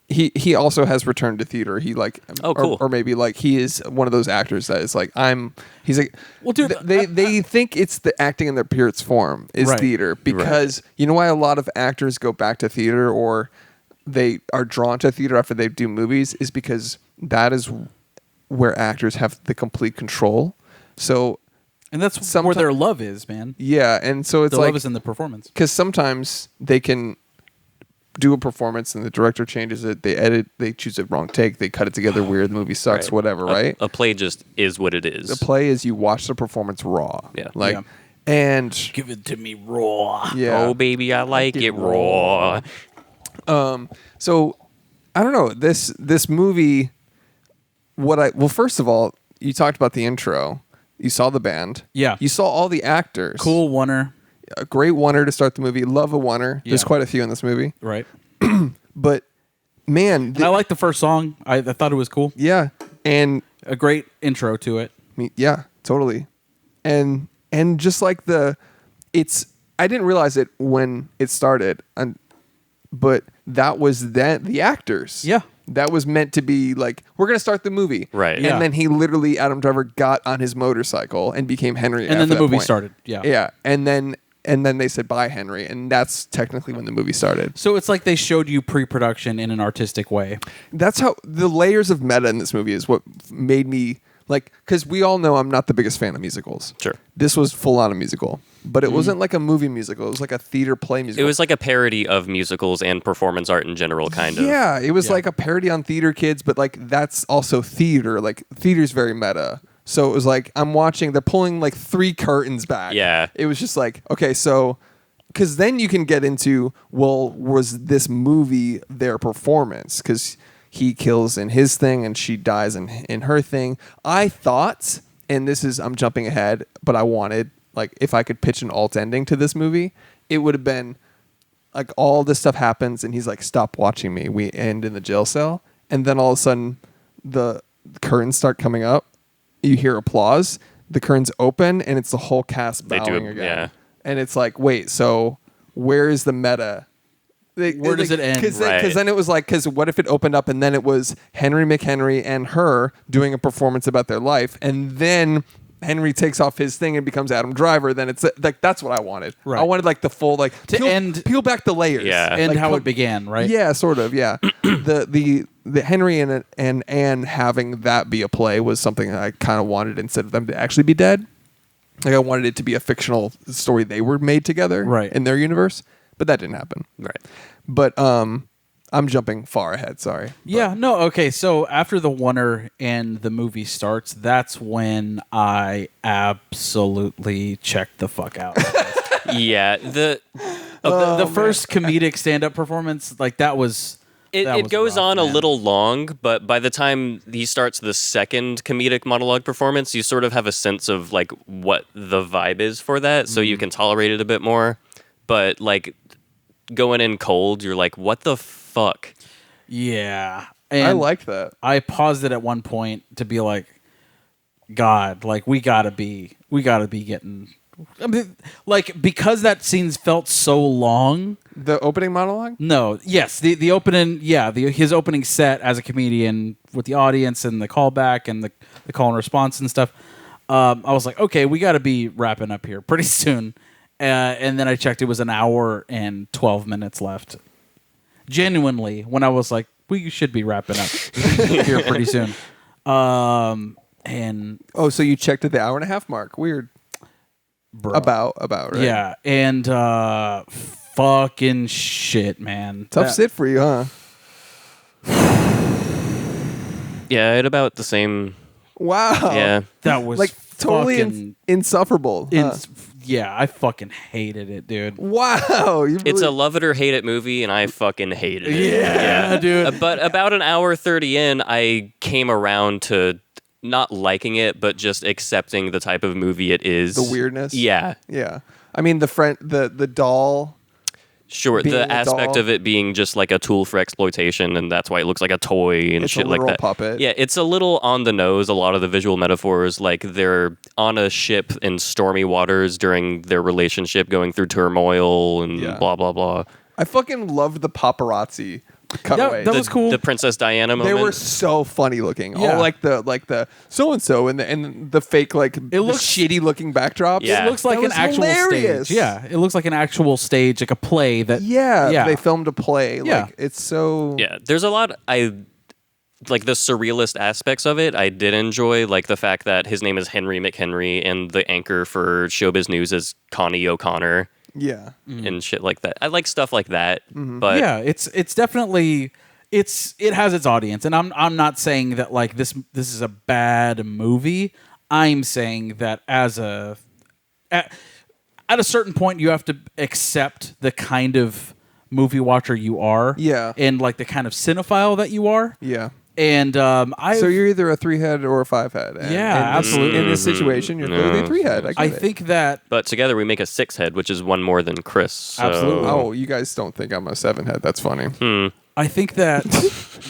he also has returned to theater. He like Oh, cool. or maybe like he is one of those actors that is like he's like, Well, dude, they think it's the acting in their purest form is Right. theater, because you know why a lot of actors go back to theater or they are drawn to theater after they do movies is because that is where actors have the complete control. So And that's where their love is, man. yeah, and so it's The like love is in the performance. because sometimes they can do a performance and the director changes it, they edit, they choose a wrong take, they cut it together weird, the movie sucks, Right. whatever, right? A play just is what it is. The play is you watch the performance raw. Yeah. Like, Yeah. and Give it to me raw. yeah. Oh, baby, I like it raw. So I don't know, this movie, first of all, you talked about the intro. You saw the band. Yeah. You saw all the actors. Cool oneer. A great oneer to start the movie. Love a oneer. There's Yeah. quite a few in this movie. Right. But man, And I like the first song. I thought it was cool. yeah. And A great intro to it. yeah, totally. And just like I didn't realize it when it started, but that was the actors. Yeah. That was meant to be like, we're gonna start the movie, Right. Yeah. And then Adam Driver got on his motorcycle and became Henry. And then after the that movie point. started. Yeah. Yeah, and then they said bye, Henry, and that's technically when the movie started. So it's like they showed you pre-production in an artistic way. That's how the layers of meta in this movie is what made me like, because we all know I'm not the biggest fan of musicals. Sure. This was full on a musical, but it wasn't like a movie musical. It was like a theater play It musical. was like a parody of musicals and performance art in general, kind of. Yeah, it was Yeah. like a parody on Theater Kids, but like that's also theater. Like theater's very meta. So it was like I'm watching. They're pulling like 3 curtains back. Yeah. It was just like, okay, so because then you can get into, well, was this movie their performance? Because he kills in his thing and she dies in her thing. I thought, and I'm jumping ahead, but I wanted, like, if I could pitch an alt ending to this movie, it would have been like all this stuff happens and he's like, stop watching me. We end in the jail cell. And then all of a sudden the curtains start coming up. You hear applause. The curtains open and it's the whole cast They do, bowing again. yeah. And it's like, wait, so where is the meta Where does it end? Because Right. then it was like, because what if it opened up and then it was Henry McHenry and her doing a performance about their life, and then Henry takes off his thing and becomes Adam Driver? Then it's like, that's what I wanted. Right. I wanted like the full, like, To peel back the layers. Yeah. And Like, how it began, right? Yeah, sort of. Yeah, the Henry and Anne having that be a play was something I kind of wanted, instead of them to actually be dead. Like, I wanted it to be a fictional story they were made together, Right. in their universe, but that didn't happen. Right. But I'm jumping far ahead. Sorry. Yeah, no, okay. So after the oneer and the movie starts, that's when I absolutely checked the fuck out. Yeah. The first comedic stand-up performance, like that was. that It was goes rough, on a man. little long, but by the time he starts the second comedic monologue performance, you sort of have a sense of like what the vibe is for that, so you can tolerate it a bit more. But like going in cold, you're like, what the fuck? Yeah, I and liked that. I paused it at one point to be like, God, like we gotta be getting. I mean, like, because that scene felt so long. The opening monologue? No, yes, the opening, yeah, his opening set as a comedian with the audience and the callback and the call and response and stuff. I was like, okay, we got to be wrapping up here pretty soon. And then I checked; it was an hour and 12 minutes left. Genuinely, when I was like, we should be wrapping up here pretty soon. And Oh, so you checked at the hour and a half mark. Weird. bro, About, right? yeah, and fucking shit, man. Tough That- sit for you, huh? Yeah, at about the same. Wow. Yeah. That was Like, totally fucking insufferable. Huh? yeah, I fucking hated it, dude. Wow. You It's a really- love it or hate it movie, and I fucking hated it. Yeah, dude. But about an hour 30 in, I came around to not liking it, but just accepting the type of movie it is. The weirdness? Yeah. Yeah. I mean, the doll. Sure, Being the a aspect doll. of it being just like a tool for exploitation, and that's why it looks like a toy and It's a shit like literal that. puppet. Yeah, it's a little on the nose. A lot of the visual metaphors, like they're on a ship in stormy waters during their relationship, going through turmoil and Yeah. blah blah blah. I fucking loved the paparazzi cutaways. that was cool. The Princess Diana They moment. were so funny looking. Yeah. All like the so and so and the fake like It looks- shitty looking backdrops. Yeah. It looks like That an was actual hilarious. stage. Yeah, it looks like an actual stage, like a play that. Yeah, they filmed a play. Yeah. Like it's so Yeah, there's a lot I like the surrealist aspects of it. I did enjoy, like the fact that his name is Henry McHenry and the anchor for Showbiz News is Connie O'Connor yeah. and shit like that. I like stuff like that, but Yeah, it's definitely it has its audience, and I'm not saying that like this is a bad movie. I'm saying that at a certain point you have to accept the kind of movie watcher you are, Yeah. and like the kind of cinephile that you are, Yeah. and I So you're either a 3-head or a 5-head. And Yeah, in this- absolutely. In this situation, you're clearly a 3-head. I think that but together we make a 6-head, which is one more than Chris. So. Absolutely. Oh, you guys don't think I'm a 7-head? That's funny. I think that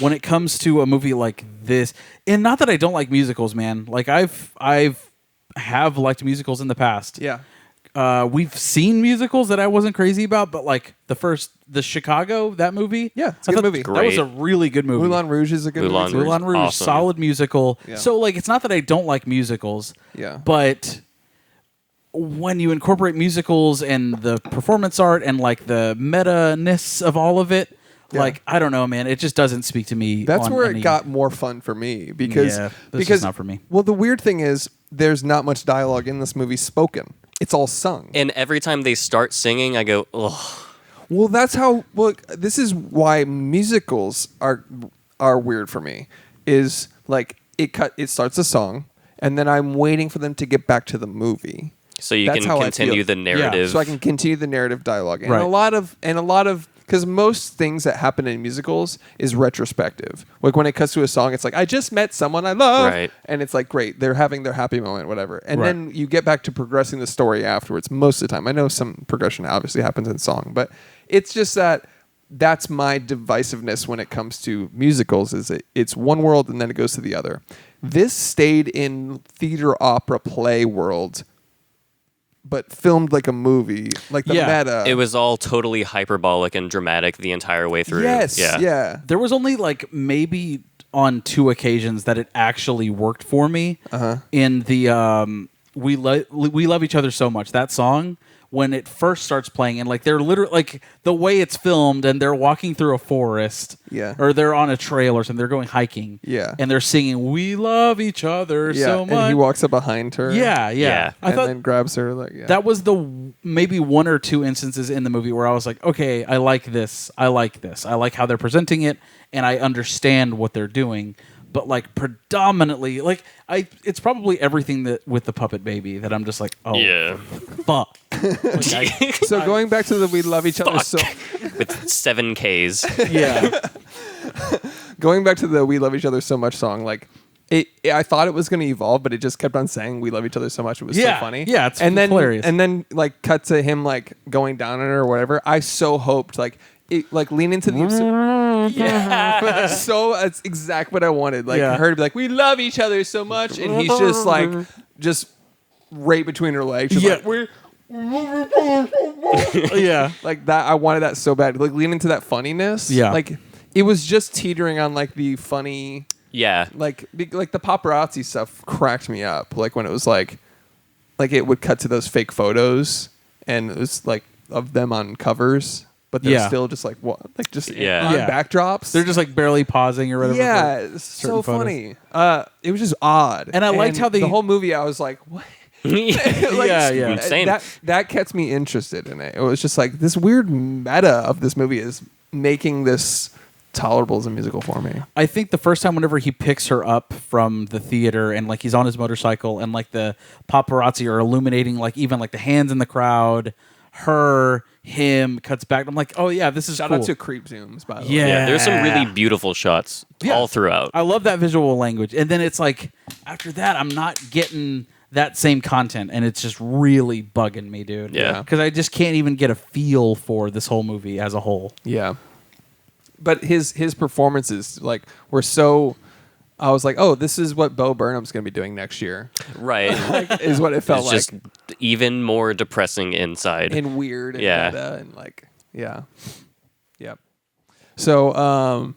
when it comes to a movie like this, and not that I don't like musicals, man. Like I've liked musicals in the past. Yeah. We've seen musicals that I wasn't crazy about, but like the Chicago, that movie. Yeah, it's a I good thought movie. That was a Great. really good movie. Moulin Rouge is a good Moulin movie. Moulin Rouge, Awesome. solid musical. Yeah. So like, it's not that I don't like musicals. Yeah. But when you incorporate musicals and the performance art and like the meta-ness of all of it, Yeah. like I don't know, man, it just doesn't speak to me. That's on where any- it got more fun for me because Yeah, that's because just not for me. Well, the weird thing is there's not much dialogue in this movie spoken. It's all sung. And every time they start singing, I go, ugh. Well, that's how. Well, this is why musicals are weird for me. Is like it starts a song, and then I'm waiting for them to get back to the movie. So you That's can how I continue feel. the narrative. So I can continue the narrative dialogue, and Right. a lot of because most things that happen in musicals is retrospective. Like when it cuts to a song, it's like I just met someone I love, Right. and it's like great, they're having their happy moment, whatever, and Right. then you get back to progressing the story afterwards. Most of the time, I know some progression obviously happens in song, but it's just that's my divisiveness when it comes to musicals. Is it's one world and then it goes to the other. This stayed in theater, opera, play world but filmed like a movie, like the Yeah. meta. It was all totally hyperbolic and dramatic the entire way through. Yes, yeah. There was only like maybe on 2 occasions that it actually worked for me. In the we love each other so much, that song, when it first starts playing, and like they're literally like the way it's filmed, and they're walking through a forest, or they're on a trail or something, they're going hiking, and they're singing "We love each other so much," and he walks up behind her, Yeah. I thought then grabs her, like that was the maybe 1 or 2 instances in the movie where I was like, okay, I like this, I like how they're presenting it, and I understand what they're doing. But like predominantly, like it's probably everything that with the puppet baby that I'm just like, oh Yeah. fuck. Like, So going back to the "We love each other so," With 7 Ks. yeah, going back to the "We love each other so much" song, like. I thought it was going to evolve, but it just kept on saying "We love each other so much." It was so funny. Yeah, it's and then hilarious. And then like cut to him like going down on her or whatever. I so hoped like it like lean into the yeah. So that's exactly what I wanted. Like her to be like, "We love each other so much," and he's just like right between her legs. Just like, we're yeah, like that. I wanted that so bad. Like lean into that funniness. Yeah. Like it was just teetering on like the funny. Yeah. Like the paparazzi stuff cracked me up. Like when it was like it would cut to those fake photos and it was like of them on covers, but they're still just like what, like just on backdrops. they're just like barely pausing or whatever. Yeah, it's so funny. It was just odd, and I liked how the whole movie. I was like, what? Like, yeah. Same. That kept me interested in it. It was just like this weird meta of this movie is making this tolerable as a musical for me. I think the first time whenever he picks her up from the theater and like he's on his motorcycle and like the paparazzi are illuminating like even like the hands in the crowd, him cuts back. I'm like, oh yeah, this is Shout cool. out to creep zooms, by the way. Yeah, there's some really beautiful shots all throughout. I love that visual language. And then it's like after that I'm not getting that same content and it's just really bugging me, dude. Yeah. Because I just can't even get a feel for this whole movie as a whole. Yeah. But his performances like were so. I was like, oh, this is what Bo Burnham's going to be doing next year. Right. Like, is what it felt It's like. just even more depressing inside. And weird and Yeah. meta and like, yeah. Yep. So,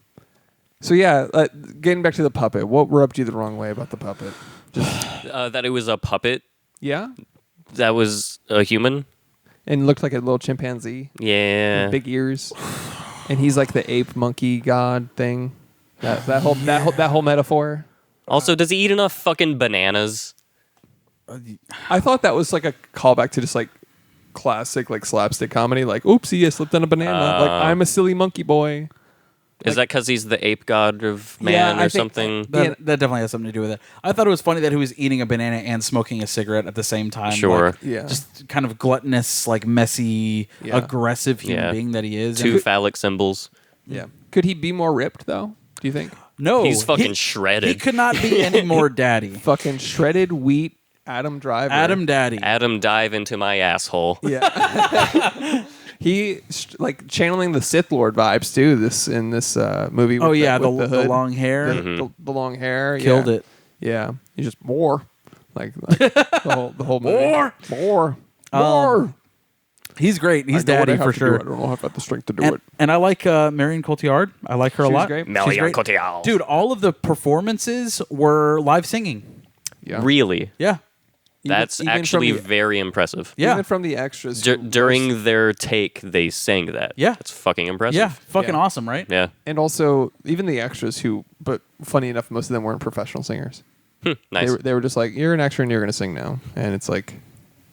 getting back to the puppet, what rubbed you the wrong way about the puppet? That it was a puppet Yeah? that was a human. And looked like a little chimpanzee. Yeah. With big ears. And he's like the ape monkey god thing. That whole metaphor. Also, does he eat enough fucking bananas? I thought that was like a callback to just like classic like slapstick comedy. Like, oopsie, I slipped on a banana. Like, I'm a silly monkey boy. Is that because he's the ape god of man I or think something? That definitely has something to do with it. I thought it was funny that he was eating a banana and smoking a cigarette at the same time. Sure. Like, Yeah. Just kind of gluttonous, like messy, aggressive human being that he is. Two And- phallic symbols. Yeah. Could he be more ripped though? Do you think? no, He's fucking he shredded. could not be any more daddy. Fucking shredded wheat Adam Driver. Adam Daddy. Adam, dive into my asshole. Yeah. He like channeling the Sith Lord vibes too. In this movie. With Oh yeah, with the hood, long hair the long hair. killed yeah. it. Yeah, he's just more like the whole movie. More. He's great. He's I know what daddy I have for to do. sure. I don't know if I have the strength to do it. And I like Marion Cotillard. I like her a She's lot. great. She's Marion great. Cotillard. Dude, all of the performances were live singing. Yeah, Really? Yeah. That's Even from actually the- very impressive. Yeah. Even from the extras During their take, they sang that. Yeah. That's fucking impressive. Yeah. Fucking Yeah. awesome, right? Yeah. and also even the extras but funny enough, most of them weren't professional singers. Nice. They were just like, you're an extra and you're gonna sing now, and it's like,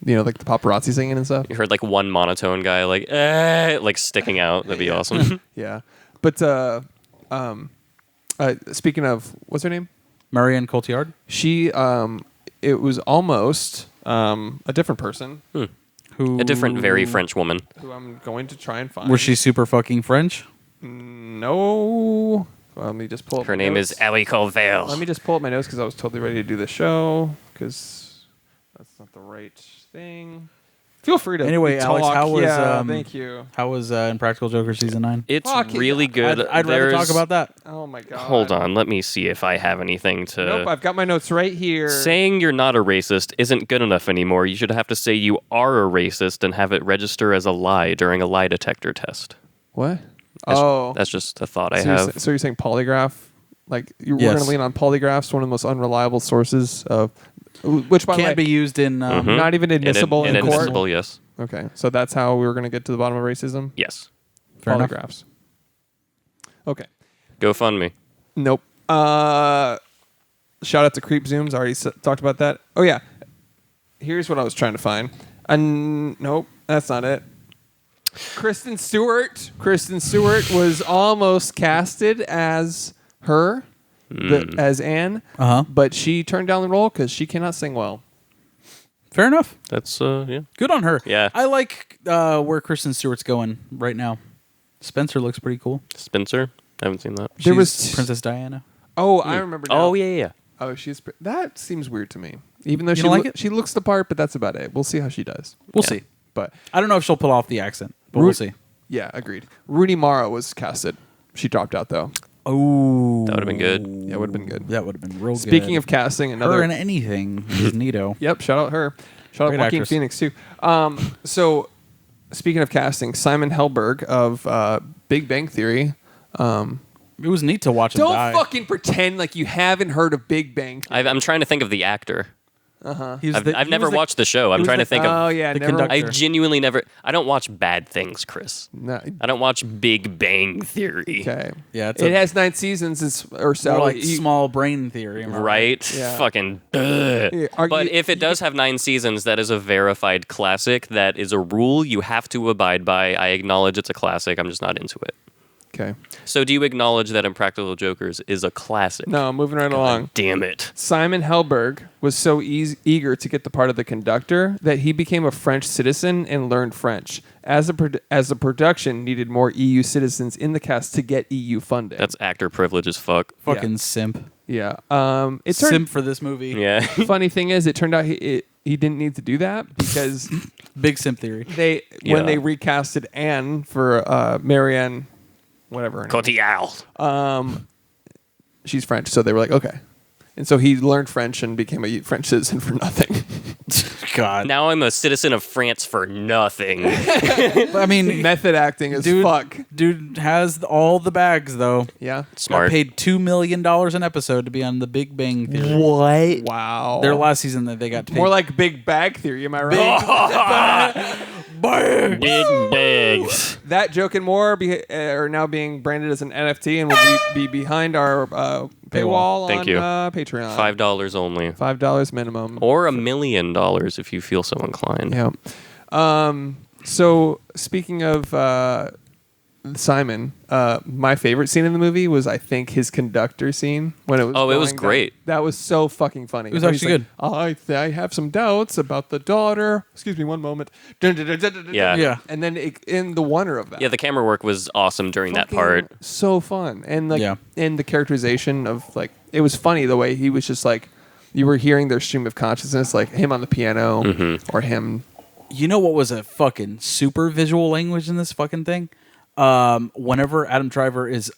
like the paparazzi singing and stuff. You heard like one monotone guy like sticking out. That'd be awesome. Yeah, but speaking of, what's her name? Marion Cotillard. She it was almost a different person Who A different, very French woman. who I'm going to try and find. Was she super fucking French? No. Well, let me just pull up. Her my name notes. is Ellie Colville. Let me just pull up my notes because I was totally ready to do the show because that's not the right thing. Feel free to Anyway, talk. Alex, how was thank you. How was Impractical Joker season 9? It's Fuck it. really good. I'd rather talk about that. Oh my god. Hold on, let me see if I have anything to. Nope, I've got my notes right here. Saying you're not a racist isn't good enough anymore. You should have to say you are a racist and have it register as a lie during a lie detector test. What? That's just a thought I so have. So you're saying polygraph? Like we're Yes. going to lean on polygraphs, one of the most unreliable sources of, which by the way, Can't be used in. not even admissible in court. Inadmissible, yes. Okay, so that's how we were going to get to the bottom of racism. Yes. Fair enough. Polygraphs. Okay. GoFundMe. Nope. Shout out to Creep Zooms. Already talked about that. Oh yeah. Here's what I was trying to find. Nope, that's not it. Kristen Stewart. Kristen Stewart was almost casted as her, as Anne, but she turned down the role because she cannot sing well. Fair enough. That's yeah. Good on her. Yeah. I like where Kristen Stewart's going right now. Spencer looks pretty cool. Spencer. I haven't seen that. There She's was- Princess Diana. Oh, I remember now. Oh yeah. Oh, that seems weird to me. Even though You don't like it? she looks the part, but that's about it. We'll see how she does. We'll Yeah. see. But I don't know if she'll pull off the accent, but we'll see. yeah, agreed. Rooney Mara was casted. She dropped out though. Oh, That would have been good. Yeah, it would have been good. That would have been real good. Speaking of casting, her another in anything is neato. Yep, shout out her. Shout Great out Joaquin actress. Phoenix too. So speaking of casting, Simon Helberg of Big Bang Theory. It was neat to watch him Don't die. fucking pretend like you haven't heard of Big Bang Theory. I'm trying to think of the actor. He was I've never watched the show. I'm was trying the- to think Oh of. yeah, the never. conductor. I genuinely never. I don't watch bad things, Chris. No, I don't watch Big Bang Theory. okay. Yeah, it's it a- has 9 seasons. Or so. More like You- small brain theory, am I Right? Yeah. Fucking. Ugh. Yeah, are But you- if it does have 9 seasons, that is a verified classic. That is a rule you have to abide by. I acknowledge it's a classic. I'm just not into it. Okay. So do you acknowledge that Impractical Jokers is a classic? No, moving right along. Damn it. Simon Helberg was so eager to get the part of the conductor that he became a French citizen and learned French. As the production needed more EU citizens in the cast to get EU funding. That's actor privilege as fuck. Fucking simp. yeah. It turned. Simp for this movie. Yeah. Funny thing is, it turned out he didn't need to do that because Big simp theory. Yeah. when they recasted Anne for Marianne, whatever her name Cotillard. she's French, so they were like, okay. And so he learned French and became a French citizen for nothing. God. Now I'm a citizen of France for nothing. I mean, Method acting as dude, fuck. dude has all the bags though. Yeah. Smart. Got paid $2 million an episode to be on The Big Bang Theory. What? Wow. Their last season that they got paid. More like Big Bag Theory, am I right? Big bags. That joke and more are now being branded as an NFT and will be behind our paywall Thank on you. Patreon. $5 only. $5 minimum. Or $1 million if you feel so inclined. Yeah. So speaking of Simon, my favorite scene in the movie was, I think, his conductor scene when it was. Oh, it was going down. great. That was so fucking funny. It was Where he's actually like, I have some doubts about the daughter. Excuse me, one moment. Yeah. Yeah. And then in the wonder of that. Yeah, the camera work was awesome during that Fucking part. so fun, and like Yeah. and the characterization of, like, it was funny the way he was just like, you were hearing their stream of consciousness, like him on the piano or him. You know what was a fucking super visual language in this fucking thing? Whenever Adam Driver is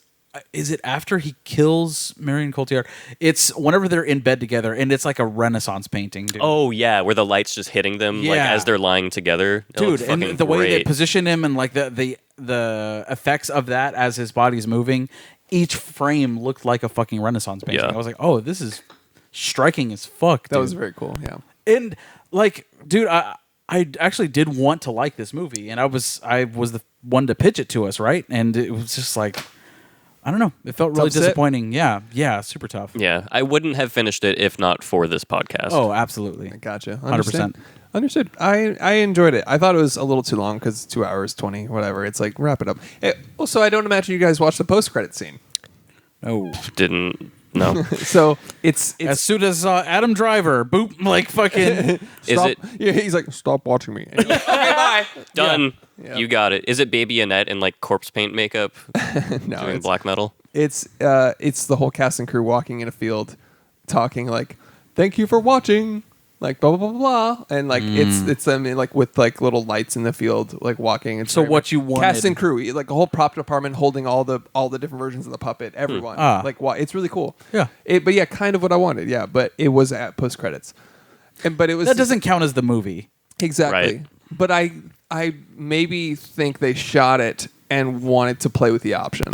it after he kills Marion Cotillard? It's whenever they're in bed together, and it's like a Renaissance painting, dude. Oh yeah, where the light's just hitting them like Yeah. as they're lying together. It dude, looks and fucking the way they great. position him and like the effects of that as his body's moving, each frame looked like a fucking Renaissance painting. Yeah. I was like, oh, this is striking as fuck. That dude. was very cool. Yeah. And like, dude, I actually did want to like this movie, and I was the one to pitch it to us, right? And it was just like, I don't know, it felt really Tough sit. disappointing. Yeah, super tough. Yeah, I wouldn't have finished it if not for this podcast. Oh, absolutely. Gotcha. 100%. Understood. I enjoyed it. I thought it was a little too long because 2 hours 20, whatever. It's like, wrap it up. Also, I don't imagine you guys watched the post credit scene. No. Didn't. No. So it's As soon as Adam Driver, boop, like fucking. Is it Yeah, he's like, stop watching me. And you're like, okay, bye. done? Yeah. You got it. Is it Baby Annette in like corpse paint makeup No, doing it's, black metal? it's the whole cast and crew walking in a field, talking like, "Thank you for watching. like blah blah blah blah, and like it's them like with like little lights in the field, like walking. It's So very what much you wanted- cast and crew, like a whole prop department holding all the different versions of the puppet. Everyone, like it's really cool. Yeah. But yeah, kind of what I wanted. Yeah, but it was at post credits, but it was That doesn't count as the movie. exactly. Right. But I maybe think they shot it and wanted to play with the option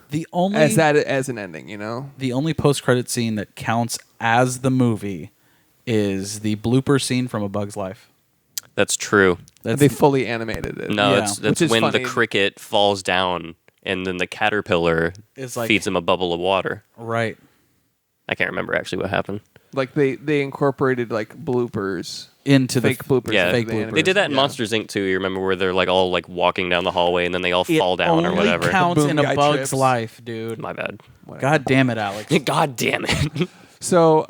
The only as an ending, you know. the only post-credit scene that counts as the movie is the blooper scene from A Bug's Life. That's true. That's They fully animated it. No, Yeah. that's Which is when funny. the cricket falls down and then the caterpillar It's like- feeds him a bubble of water. right. I can't remember actually what happened. Like they incorporated like bloopers, Into fake the bloopers. Yeah. into Fake the bloopers. animation. They did that in Yeah. Monsters Inc. too. You remember where they're like all like walking down the hallway and then they all It fall down or only whatever. counts Boom in A guy Bug's trips. Life, dude. My bad. God damn it, Alex. God damn it. So,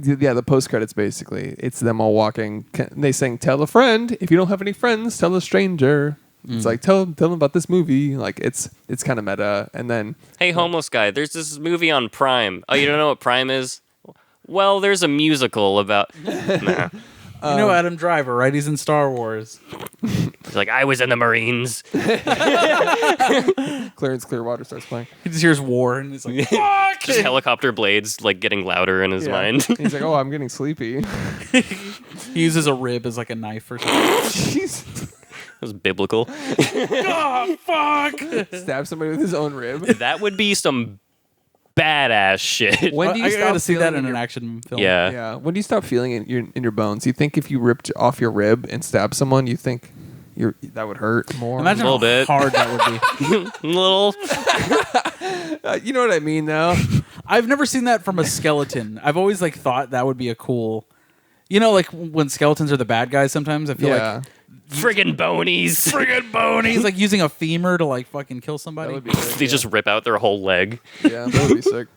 yeah, the post credits basically it's them all walking. They sing "Tell a friend." If you don't have any friends, tell a stranger. It's like tell them about this movie. Like it's kind of meta. And then Hey, homeless guy, there's this movie on Prime. Oh, you don't know what Prime is? Well, there's a musical about. Nah. You know Adam Driver, right? He's in Star Wars. It's like, I was in the Marines. Clarence Clearwater starts playing. He just hears war and he's like, fuck! Just helicopter blades like getting louder in his Yeah. mind. He's like, "Oh, I'm getting sleepy." He uses a rib as like a knife or something. Jeez. It was biblical. Oh, fuck! Stab somebody with his own rib. That would be some badass shit. When do you I stop gotta see that feeling in an your- action film. Yeah. Yeah. When do you stop feeling it in your bones? You think if you ripped off your rib and stabbed someone, you think that would hurt more? Imagine A little how bit. hard that would be. Little. You know what I mean, though. I've never seen that from a skeleton. I've always like thought that would be a cool. You know, like when skeletons are the bad guys. Sometimes I feel Yeah. like Friggin' bonies. friggin' bonies, like using a femur to like fucking kill somebody. That would be sick. They just rip out their whole leg. Yeah, that would be sick.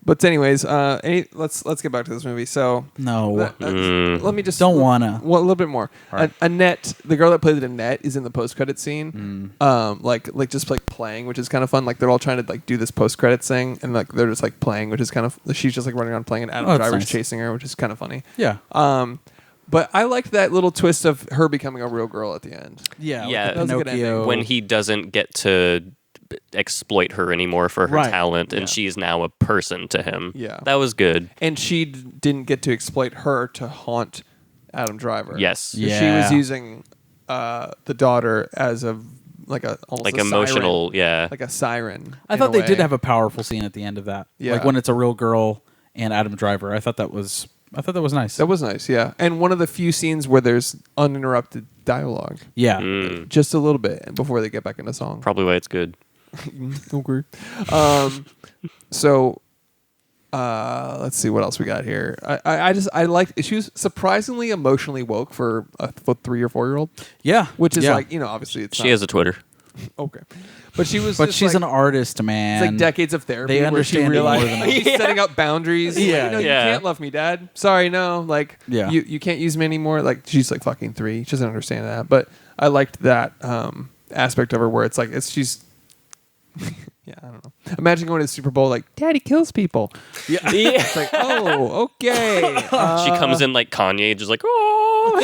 But anyways, let's get back to this movie. So No, let me just Don't wanna. Well, a little bit more. All right. Annette, the girl that played Annette, is in the post credit scene. Like just like playing, which is kind of fun. Like they're all trying to like do this post credit thing, and like they're just like playing, which is kind of. She's just like running around playing, and Adam that's Driver's nice. chasing her, which is kind of funny. yeah, But I liked that little twist of her becoming a real girl at the end. yeah, Yeah. like the That was a good Pinocchio. ending. When he doesn't get to exploit her anymore for her Right. talent, and Yeah. she's now a person to him. Yeah. That was good. And she didn't get to exploit her to haunt Adam Driver. Yes. Yeah. She was using the daughter as a almost Like a emotional, siren, yeah. like a siren. I in thought a they way. did have a powerful scene at the end of that. Yeah. Like when it's a real girl and Adam Driver. I thought that was nice. That was nice, yeah. And one of the few scenes where there's uninterrupted dialogue, yeah. just a little bit before they get back into song. Probably why it's good. Okay. So, let's see what else we got here. I like. She was surprisingly emotionally woke for a 3 or 4 year old, Yeah. which is Yeah. like obviously it's She not, has a Twitter. okay, but she was. But just she's like, an artist, man. It's like decades of therapy. They where she understand it more realized than I do. she's setting up boundaries. Yeah. Like, no, you Yeah. can't love me, Dad. Sorry, no. Like, Yeah. you can't use me anymore. Like, she's like fucking 3. She doesn't understand that. But I liked that aspect of her where it's like she's. Yeah, I don't know. Imagine going to the Super Bowl like, Daddy kills people. Yeah. It's like, oh, okay. She comes in like Kanye, just like, oh,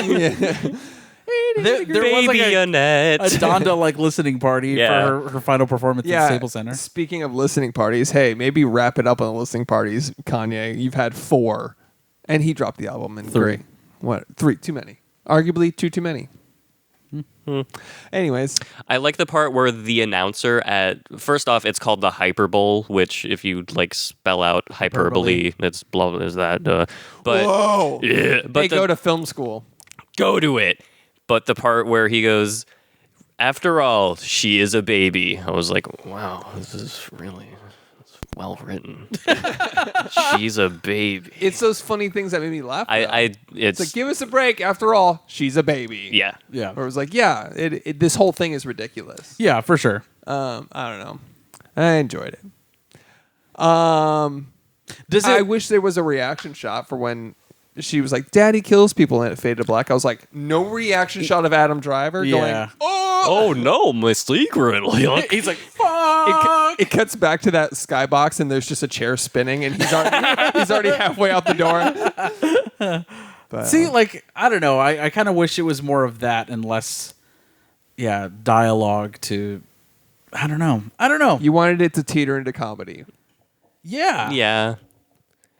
There was baby like a Annette. Donda like listening party Yeah. for her final performance Yeah. at Staples Center. Speaking of listening parties, hey, maybe wrap it up on the listening parties, Kanye. You've had 4, and he dropped the album in 3. 3. What? 3? Too many. Arguably too many. Anyways, I like the part where the announcer first off, it's called the Hyperbole, which if you like spell out hyperbole, it's blah is that. But whoa, yeah, they but go to film school. go to it. But the part where he goes, after all, she is a baby. I was like, wow, this is really well written. She's a baby. It's those funny things that made me laugh. though. It's It's like, give us a break. After all, she's a baby. yeah. Yeah. Or it was like, yeah, this whole thing is ridiculous. Yeah, for sure. I don't know. I enjoyed it. Does I it? wish there was a reaction shot for when she was like, Daddy kills people, and it faded to black. I was like, no reaction shot of Adam Driver Yeah. going, oh! Oh no, my secret. He's like, fuck. It cuts back to that skybox, and there's just a chair spinning, and he's already halfway out the door. But, See, like, I don't know. I kind of wish it was more of that and less, dialogue to. I don't know. you wanted it to teeter into comedy. Yeah. Yeah.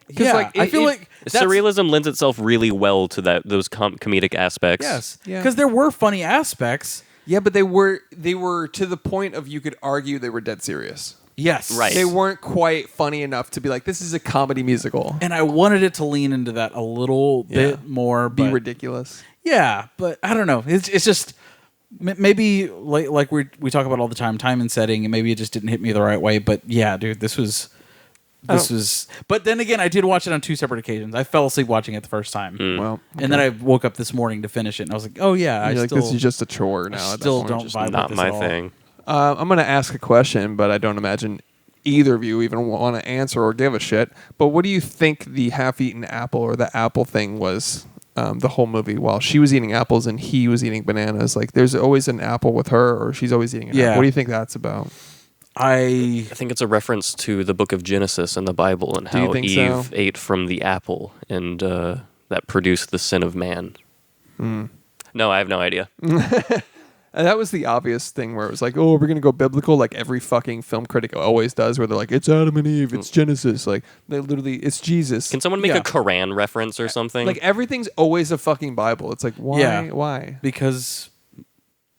Yeah. like, I feel like that's- Surrealism lends itself really well to those comedic aspects. Yes. Yeah. Because there were funny aspects. Yeah, but they were to the point of you could argue they were dead serious. Yes. Right. They weren't quite funny enough to be like, this is a comedy musical. And I wanted it to lean into that a little bit more. Be But ridiculous. yeah, but I don't know. It's just maybe like we talk about all the time and setting, and maybe it just didn't hit me the right way. But yeah, dude, this was. But then again, I did watch it on 2 separate occasions. I fell asleep watching it the first time. Well, And then I woke up this morning to finish it, and I was like, "Oh yeah, you're I like, still this is just a chore now. I at that still point. don't Just- vibe Not with this my at all. thing. I'm going to ask a question, but I don't imagine either of you even want to answer or give a shit. But what do you think the half-eaten apple or the apple thing was the whole movie? While she was eating apples and he was eating bananas, like there's always an apple with her, or she's always eating an apple. What do you think that's about? I I think it's a reference to the book of Genesis in the Bible and Do you how think Eve so? ate from the apple and that produced the sin of man. No, I have no idea. And that was the obvious thing where it was like, oh, we're going to go biblical like every fucking film critic always does, where they're like, it's Adam and Eve, it's Genesis. Like, they literally, it's Jesus. Can someone make Yeah. a Quran reference or something? Like, everything's always a fucking Bible. It's like, why? Yeah. Why? because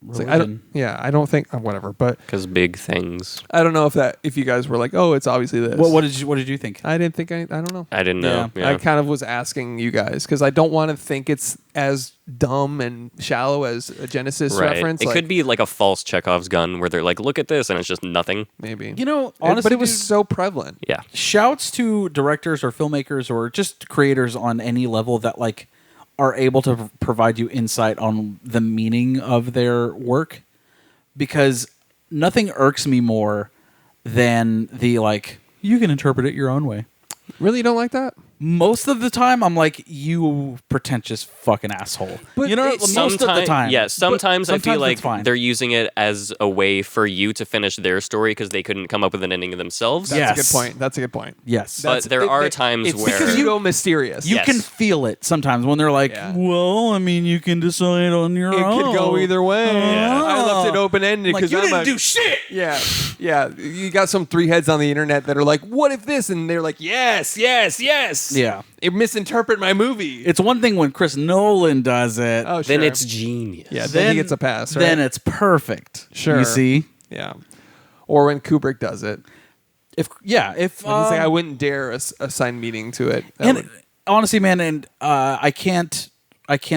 It's like, I don't, religion. I don't think, whatever. But Because big things. I don't know if you guys were like, oh, it's obviously this. What did you think? I didn't think, I don't know. I didn't know. Yeah. Yeah. I kind of was asking you guys because I don't want to think it's as dumb and shallow as a Genesis Right. reference. It like, could be like a false Chekhov's gun where they're like, look at this, and it's just nothing. maybe. You know, honestly, but it was dude, so prevalent. Yeah. shouts to directors or filmmakers or just creators on any level that like are able to provide you insight on the meaning of their work, because nothing irks me more than the like you can interpret it your own way. Really, you don't like that? Most of the time, I'm like, you pretentious fucking asshole. But you know, it- most of the time. Yeah, sometimes I feel like that's fine. they're using it as a way for you to finish their story because they couldn't come up with an ending themselves. That's a Yes. good point. That's a good point. Yes. But there are times it's where pseudo mysterious. You Yes. can feel it sometimes when they're like, Yeah. well, I mean, you can decide on your It own. could go either way. I left it open ended Like, because you I'm didn't a, do shit. Yeah, yeah. You got some 3 heads on the internet that are like, "What if this?" And they're like, "Yes, yes, yes." Yeah. It misinterpret my movie. It's one thing when Chris Nolan does it. oh, then sure. it's genius. yeah. Then he gets a pass. Right? Then it's perfect. Sure. You see? yeah. Or when Kubrick does it, If when he's like, "I um, wouldn't dare assign meaning to it." That and would- honestly, man, and I can't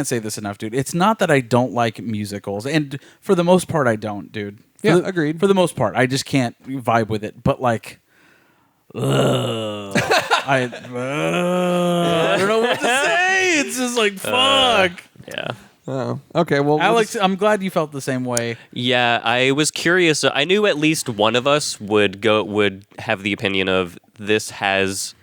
say this enough, dude. It's not that I don't like musicals, and for the most part, I don't, dude. Yeah, agreed. For the most part, I just can't vibe with it. But like, I don't know what to say. It's just like fuck. Yeah. oh, okay. Well, Alex, I'm glad you felt the same way. Yeah, I was curious. I knew at least one of us would have the opinion of this has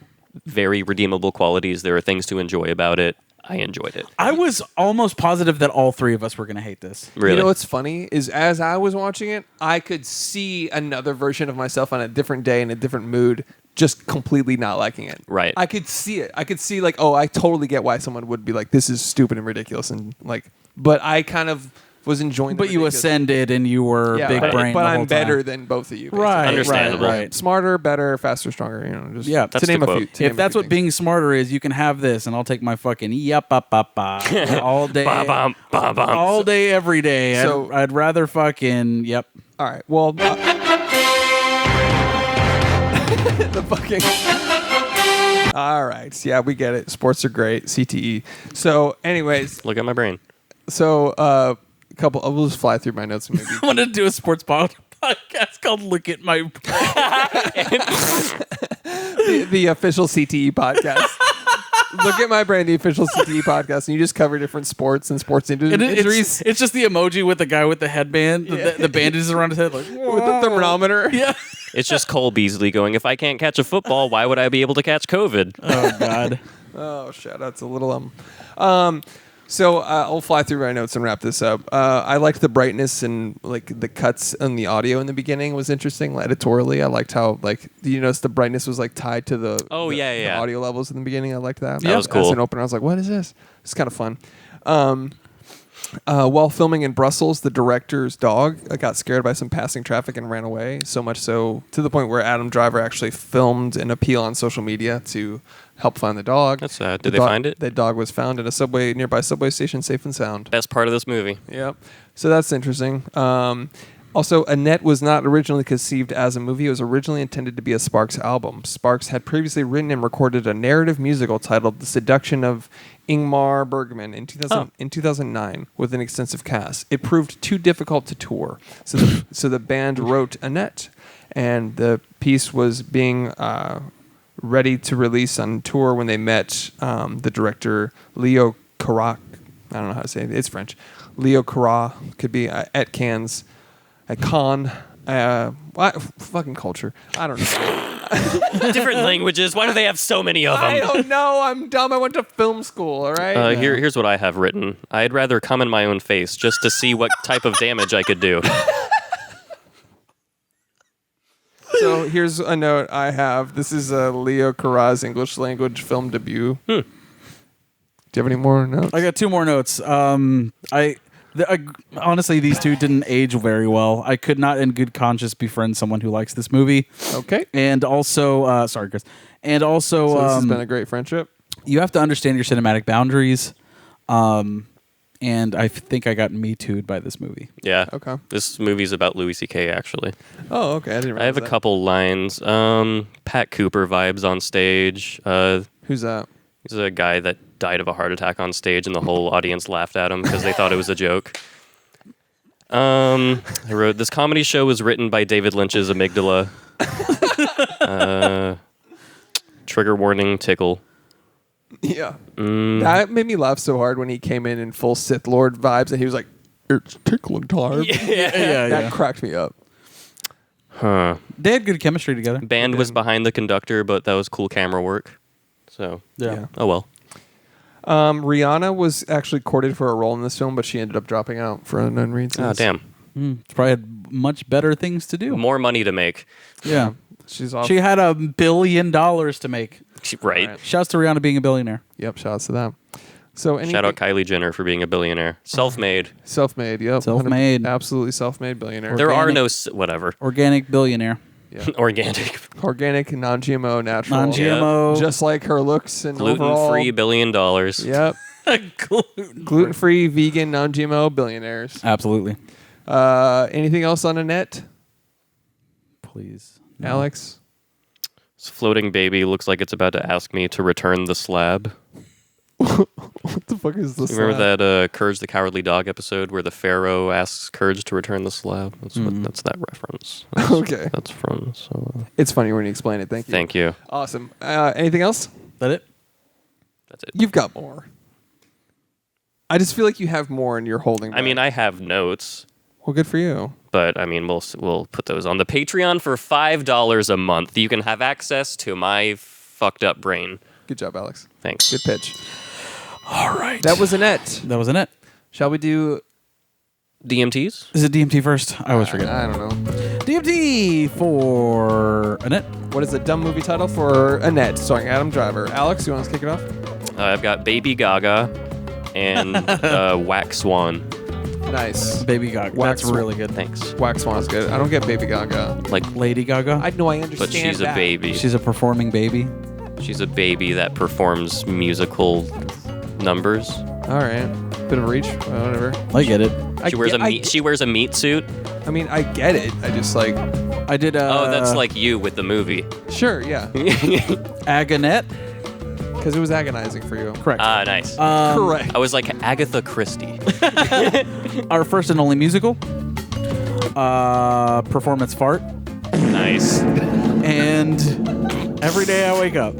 very redeemable qualities. There are things to enjoy about it. I enjoyed it. I was almost positive that all 3 of us were going to hate this. Really? You know what's funny is as I was watching it, I could see another version of myself on a different day in a different mood, just completely not liking it. Right. I could see it. I could see like, oh, I totally get why someone would be like, this is stupid and ridiculous, and like, but I kind of was enjoying. But the you ridiculous. ascended and you were Yeah, big but, brain. but the I'm whole better time. than both of you. basically. Right, Understandable. Right. Smarter, better, faster, stronger. You know, just Yeah, to that's name the a few. quote. to name If a that's few what things. being smarter is, you can have this, and I'll take my fucking yap all day, Ba-bum, ba-bum. all day, every day. So- I'd rather fucking yep. All right. Well, the fucking. All right. Yeah, we get it. Sports are great. CTE. So, anyways, Look at my brain. so a couple. We'll just fly through my notes. Maybe. I want to do a sports podcast called "Look at My." the official CTE podcast. Look at my brain, the official CTE podcast, and you just cover different sports and sports injuries It's just the emoji with the guy with the headband, the bandages around his head, like with the thermometer. yeah. It's just Cole Beasley going, if I can't catch a football, why would I be able to catch COVID? Oh God. Oh shit, that's a little So I'll fly through my notes and wrap this up. I liked the brightness and like the cuts and the audio in the beginning was interesting. Editorially, I liked how like you notice the brightness was like tied to the the audio levels in the beginning. I liked that. That was cool. As an opener, I was like, "What is this?" It's kind of fun. While filming in Brussels, the director's dog got scared by some passing traffic and ran away. So much so to the point where Adam Driver actually filmed an appeal on social media to help find the dog. That's sad. Did they find it? The dog was found at a nearby subway station, safe and sound. Best part of this movie. Yep. So that's interesting. Also, Annette was not originally conceived as a movie. It was originally intended to be a Sparks album. Sparks had previously written and recorded a narrative musical titled The Seduction of Ingmar Bergman in 2009 with an extensive cast. It proved too difficult to tour. So the band wrote Annette, and the piece was being ready to release on tour when they met the director Leo Carac. I don't know how to say it. It's French. Leo Carac could be at Cannes. At Cannes, fucking culture. I don't know. Different languages. Why do they have so many of them? I don't know. I'm dumb. I went to film school. All right. Here's what I have written. I'd rather come in my own face just to see what type of damage I could do. So here's a note I have. This is Leo Carras's English language film debut. Do you have any more notes? I got 2 more notes. Honestly, these two didn't age very well. I could not, in good conscience, befriend someone who likes this movie. Okay. And also, sorry, Chris. And also, So this has been a great friendship. You have to understand your cinematic boundaries. And I think I got Me Too'd by this movie. Yeah. Okay. This movie's about Louis C.K. actually. Oh, okay. I didn't. I have a couple lines. Pat Cooper vibes on stage. Who's that? He's a guy that died of a heart attack on stage, and the whole audience laughed at him because they thought it was a joke. I wrote, this comedy show was written by David Lynch's Amygdala. Trigger warning, tickle. Yeah. That made me laugh so hard when he came in full Sith Lord vibes, and he was like, "It's tickling time." Yeah. That cracked me up. Huh. They had good chemistry together. Band was behind the conductor, but that was cool camera work. So, Yeah. oh well. Rihanna was actually courted for a role in this film, but she ended up dropping out for unknown reasons. Oh, damn. She probably had much better things to do. More money to make. Yeah. She's off. She had $1 billion to make. Right. Shouts to Rihanna being a billionaire. Yep, shouts to that. So Shout out Kylie Jenner for being a billionaire. Self-made. Self-made, yep. Self-made. 100% absolutely self-made billionaire. There are Organic. no... Whatever. Organic billionaire. Yeah. Organic. Organic, non-GMO, natural. Non-GMO. Just like her looks and overall. Gluten-free $1 billion. Yep. Gluten-free, vegan, non-GMO billionaires. Absolutely. Anything else on Annette? Please. Alex? This floating baby looks like it's about to ask me to return the slab. What the fuck is this? You remember that Courage the Cowardly Dog episode where the Pharaoh asks Courage to return the slab? That's that's that reference. That's, Okay. That's from. So, It's funny when you explain it. Thank you. thank you. Awesome. Anything else? That it? That's it. You've got more. I just feel like you have more and you're holding back. I mean, I have notes, Well, good for you. but I mean, we'll put those on the Patreon for $5 a month. You can have access to my fucked up brain. Good job, Alex. Thanks. Good pitch. All right. That was Annette. That was it. Shall we do... DMTs? Is it DMT first? I always forget. I don't know. DMT for Annette. What is the dumb movie title for Annette, starring Adam Driver? Alex, you want us to kick it off? I've got Baby Gaga and Wax Swan. Nice. Baby Gaga. Wax That's really good. Thanks. Wax Swan's good. I don't get Baby Gaga. Like, Lady Gaga. I know I understand but she's a that. baby. She's a performing baby. She's a baby that performs musical numbers. All right. Bit of a reach. Whatever. I get it. She wears a meat suit. I mean, I get it. I just like... I did. Oh, that's like you with the movie. Sure, yeah. Agonette. Because it was agonizing for you. Correct. Ah, nice. Correct. I was like Agatha Christie. Our first and only musical. Performance fart. Nice. And every day I wake up.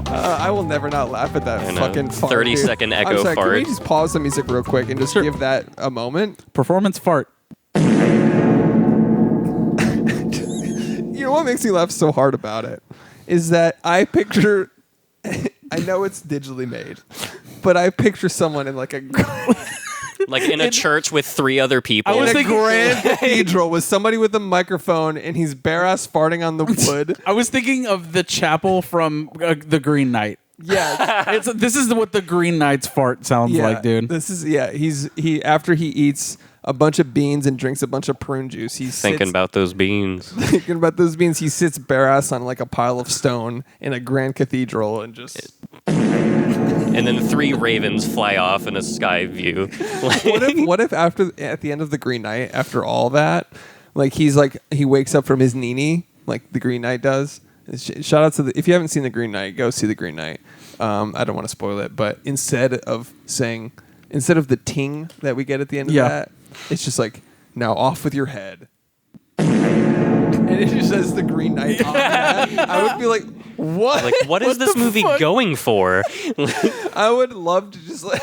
I will never not laugh at that I know. fucking fart. 30-second dude. echo I'm sorry, fart. Can we just pause the music real quick and just give that a moment? Performance fart. You know what makes me laugh so hard about it is that I picture I know it's digitally made, but I picture someone in like a Like in a church with 3 other people. I was in a thinking- grand cathedral with somebody with a microphone and he's bare ass farting on the wood. I was thinking of the chapel from The Green Knight. Yeah, This is what the Green Knight's fart sounds like, dude. This is he after he eats a bunch of beans and drinks a bunch of prune juice. He's thinking about those beans. thinking about those beans. He sits bare ass on like a pile of stone in a grand cathedral and just. And then 3 ravens fly off in a sky view. What if at the end of the Green Knight, after all that, like he wakes up from his nini like the Green Knight does. Shout out to if you haven't seen the Green Knight, go see the Green Knight. I don't want to spoil it, but instead of the ting that we get at the end of that, it's just like, now off with your head. And it just says the Green Knight on that. I would be like, what? Like, what is this movie going for? I would love to just like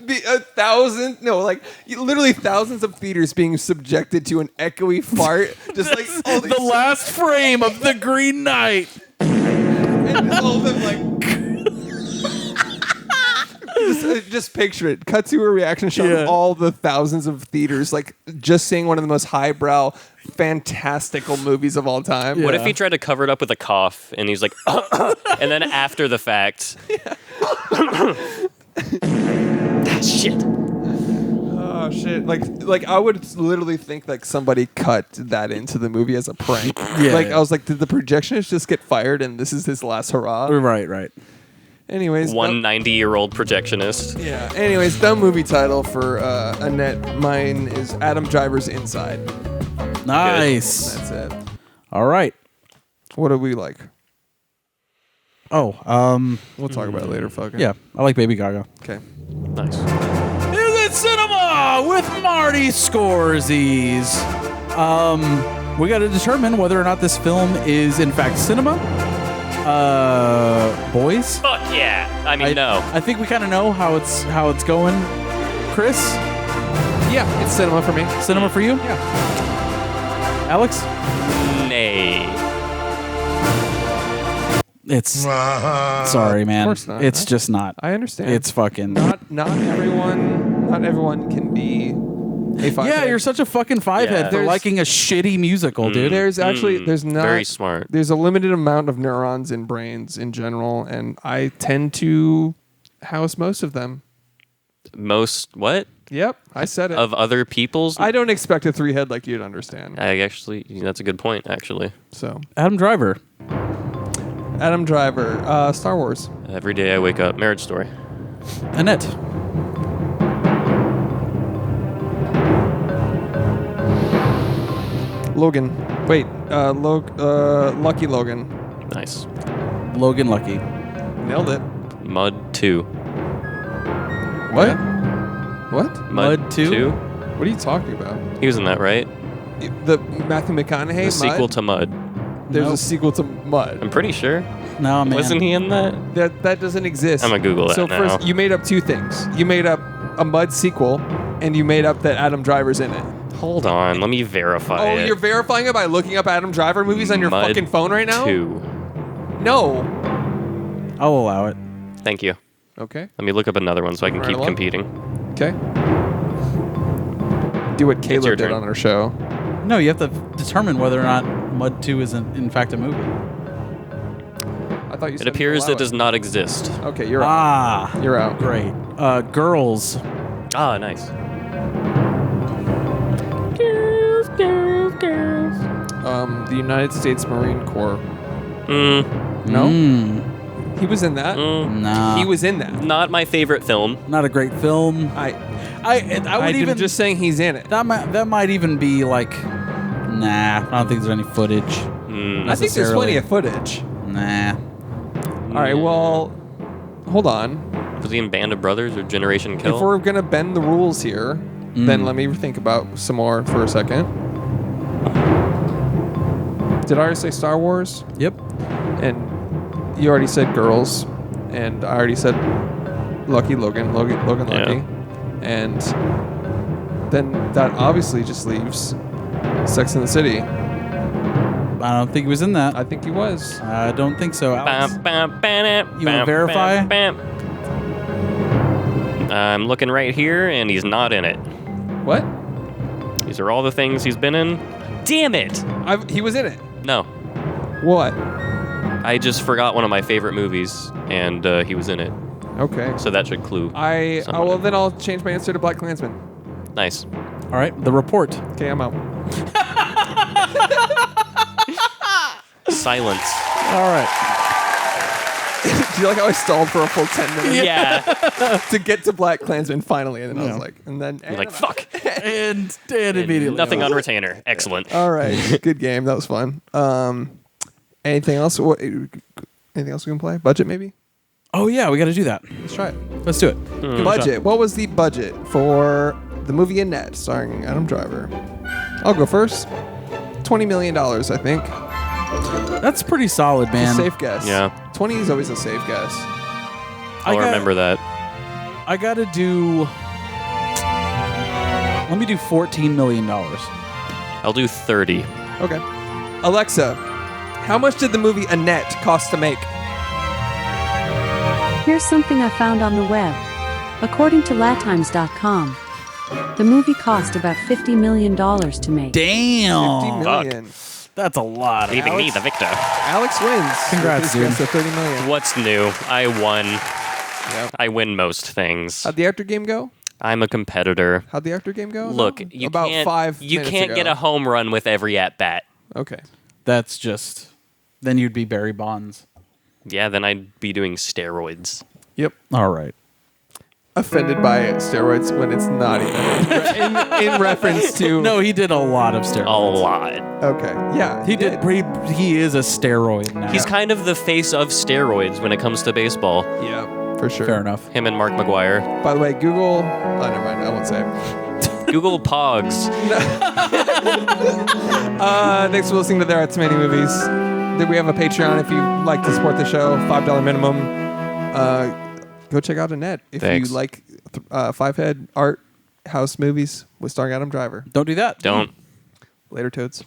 be literally thousands of theaters being subjected to an echoey fart, just like all these, The last frame of The Green Knight. and all of them like. Just picture it. Cut to a reaction shot of all the thousands of theaters, like just seeing one of the most highbrow, fantastical movies of all time. What if he tried to cover it up with a cough and he's like, and then after the fact, shit. Oh shit! Like I would literally think like somebody cut that into the movie as a prank. Like I was like, did the projectionist just get fired and this is his last hurrah? Right. Anyways, 90-year-old projectionist. Yeah. Anyways, dumb movie title for Annette. Mine is Adam Driver's Inside. Nice. That's it. All right. What do we like? Oh, We'll talk about it later. Fucking. yeah. I like Baby Gaga. Okay. Nice. Is it cinema with Marty Scorsese's? We got to determine whether or not this film is in fact cinema. Boys. Fuck yeah. I mean, no. I think we kind of know how it's going. Chris, Yeah, it's cinema for me. cinema for you? Yeah. Alex, Nay. it's sorry, man. Of course not. It's just not. I understand. It's fucking. not everyone can be a five. Yeah, you're such a fucking five Yeah. head for There's- liking a shitty musical, dude. There's actually there's not Very smart. There's a limited amount of neurons in brains in general, and I tend to house most of them. Most, what? Yep, I said it. Of other people's? I don't expect a 3-head like you'd understand. That's a good point, actually. So, Adam Driver. Adam Driver, Star Wars. Every day I wake up, Marriage Story. Annette. Logan. Wait, Lucky Logan. Nice. Logan Lucky. Nailed it. Mud 2. What? What? Mud 2? What are you talking about? He was in that, right? The Matthew McConaughey The sequel to Mud. There's Nope. a sequel to Mud. I'm pretty sure. No, man. Wasn't he in that? That doesn't exist. I'm gonna Google that So now. first, you made up two things. You made up a Mud sequel, and you made up that Adam Driver's in it. Hold on, let me verify Oh, it. you're verifying it by looking up Adam Driver movies on your Mud fucking phone right now? 2. No. I'll allow it. Thank you. Okay. Let me look up another one so I can Right keep along. competing. Okay. Do what your Caleb did turn. on our show. No, you have to determine whether or not Mud 2 is in fact a movie. I thought you said It appears allow it does not exist. Okay, you're out. Ah, You're out. great. Girls. Ah, nice. The United States Marine Corps. Mm, No? He was in that? Nah. He was in that. not my favorite film. not a great film. I would I'm even just saying he's in it. that might even be like, nah. I don't think there's any footage. Mm, I think there's plenty of footage. Nah. All right, well, hold on. Was he in Band of Brothers or Generation Kill? If we're going to bend the rules here, then let me think about some more for a second. Did I already say Star Wars? Yep. And you already said girls. And I already said Logan Lucky. Yeah. And then that obviously just leaves Sex and the City. I don't think he was in that. I think he was. I don't think so. Alex. You want to verify? I'm looking right here, and he's not in it. What? These are all the things he's been in. Damn it! He was in it. No. What? I just forgot one of my favorite movies, and he was in it. Okay. So that should clue. Well, then I'll change my answer to Black Klansman. Nice. All right, The Report. Okay, I'm out. Silence. All right. Do you like how I stalled for a full 10 minutes Yeah. to get to Black Klansman finally? And then I was like, You're like, fuck. And immediately. Nothing on retainer. Excellent. All right, good game. That was fun. Anything else? Anything else we can play? Budget, maybe? Oh, yeah, we got to do that. Let's try it. Let's do it. Give it a Budget. shot. What was the budget for the movie Annette, starring Adam Driver? I'll go first. $20 million, I think. That's pretty solid, man. It's a safe guess. Yeah. 20 is always a safe guess. I'll remember that. I got to do... Let me do $14 million. I'll do 30. Okay. Alexa, how much did the movie Annette cost to make? Here's something I found on the web. According to LatTimes.com, the movie cost about $50 million to make. Damn. 50 million. That's a lot. Leaving me the victor. Alex wins. Congrats, with his dude. guess of 30 million. What's new? I won. Yep. I win most things. How'd the actor game go? I'm a competitor. How'd the actor game go? Look, No? you About can't, 5 you minutes can't ago. get a home run with every at bat. Okay. That's just... Then you'd be Barry Bonds. Yeah, then I'd be doing steroids. Yep. All right. Offended by steroids when it's not even in reference to. No, he did a lot of A steroids. lot. Okay. Yeah. He did. He is a steroid now. He's kind of the face of steroids when it comes to baseball. Yeah. For sure. Fair enough. Him and Mark McGuire. By the way, Google. Oh, never mind. I won't say. Google Pogs. Thanks for listening to There Are Too Many Movies. We have a Patreon if you like to support the show. $5 minimum. Go check out Annette if Thanks. you like five-head art house movies with starring Adam Driver. Don't do that. Don't. Later, toads.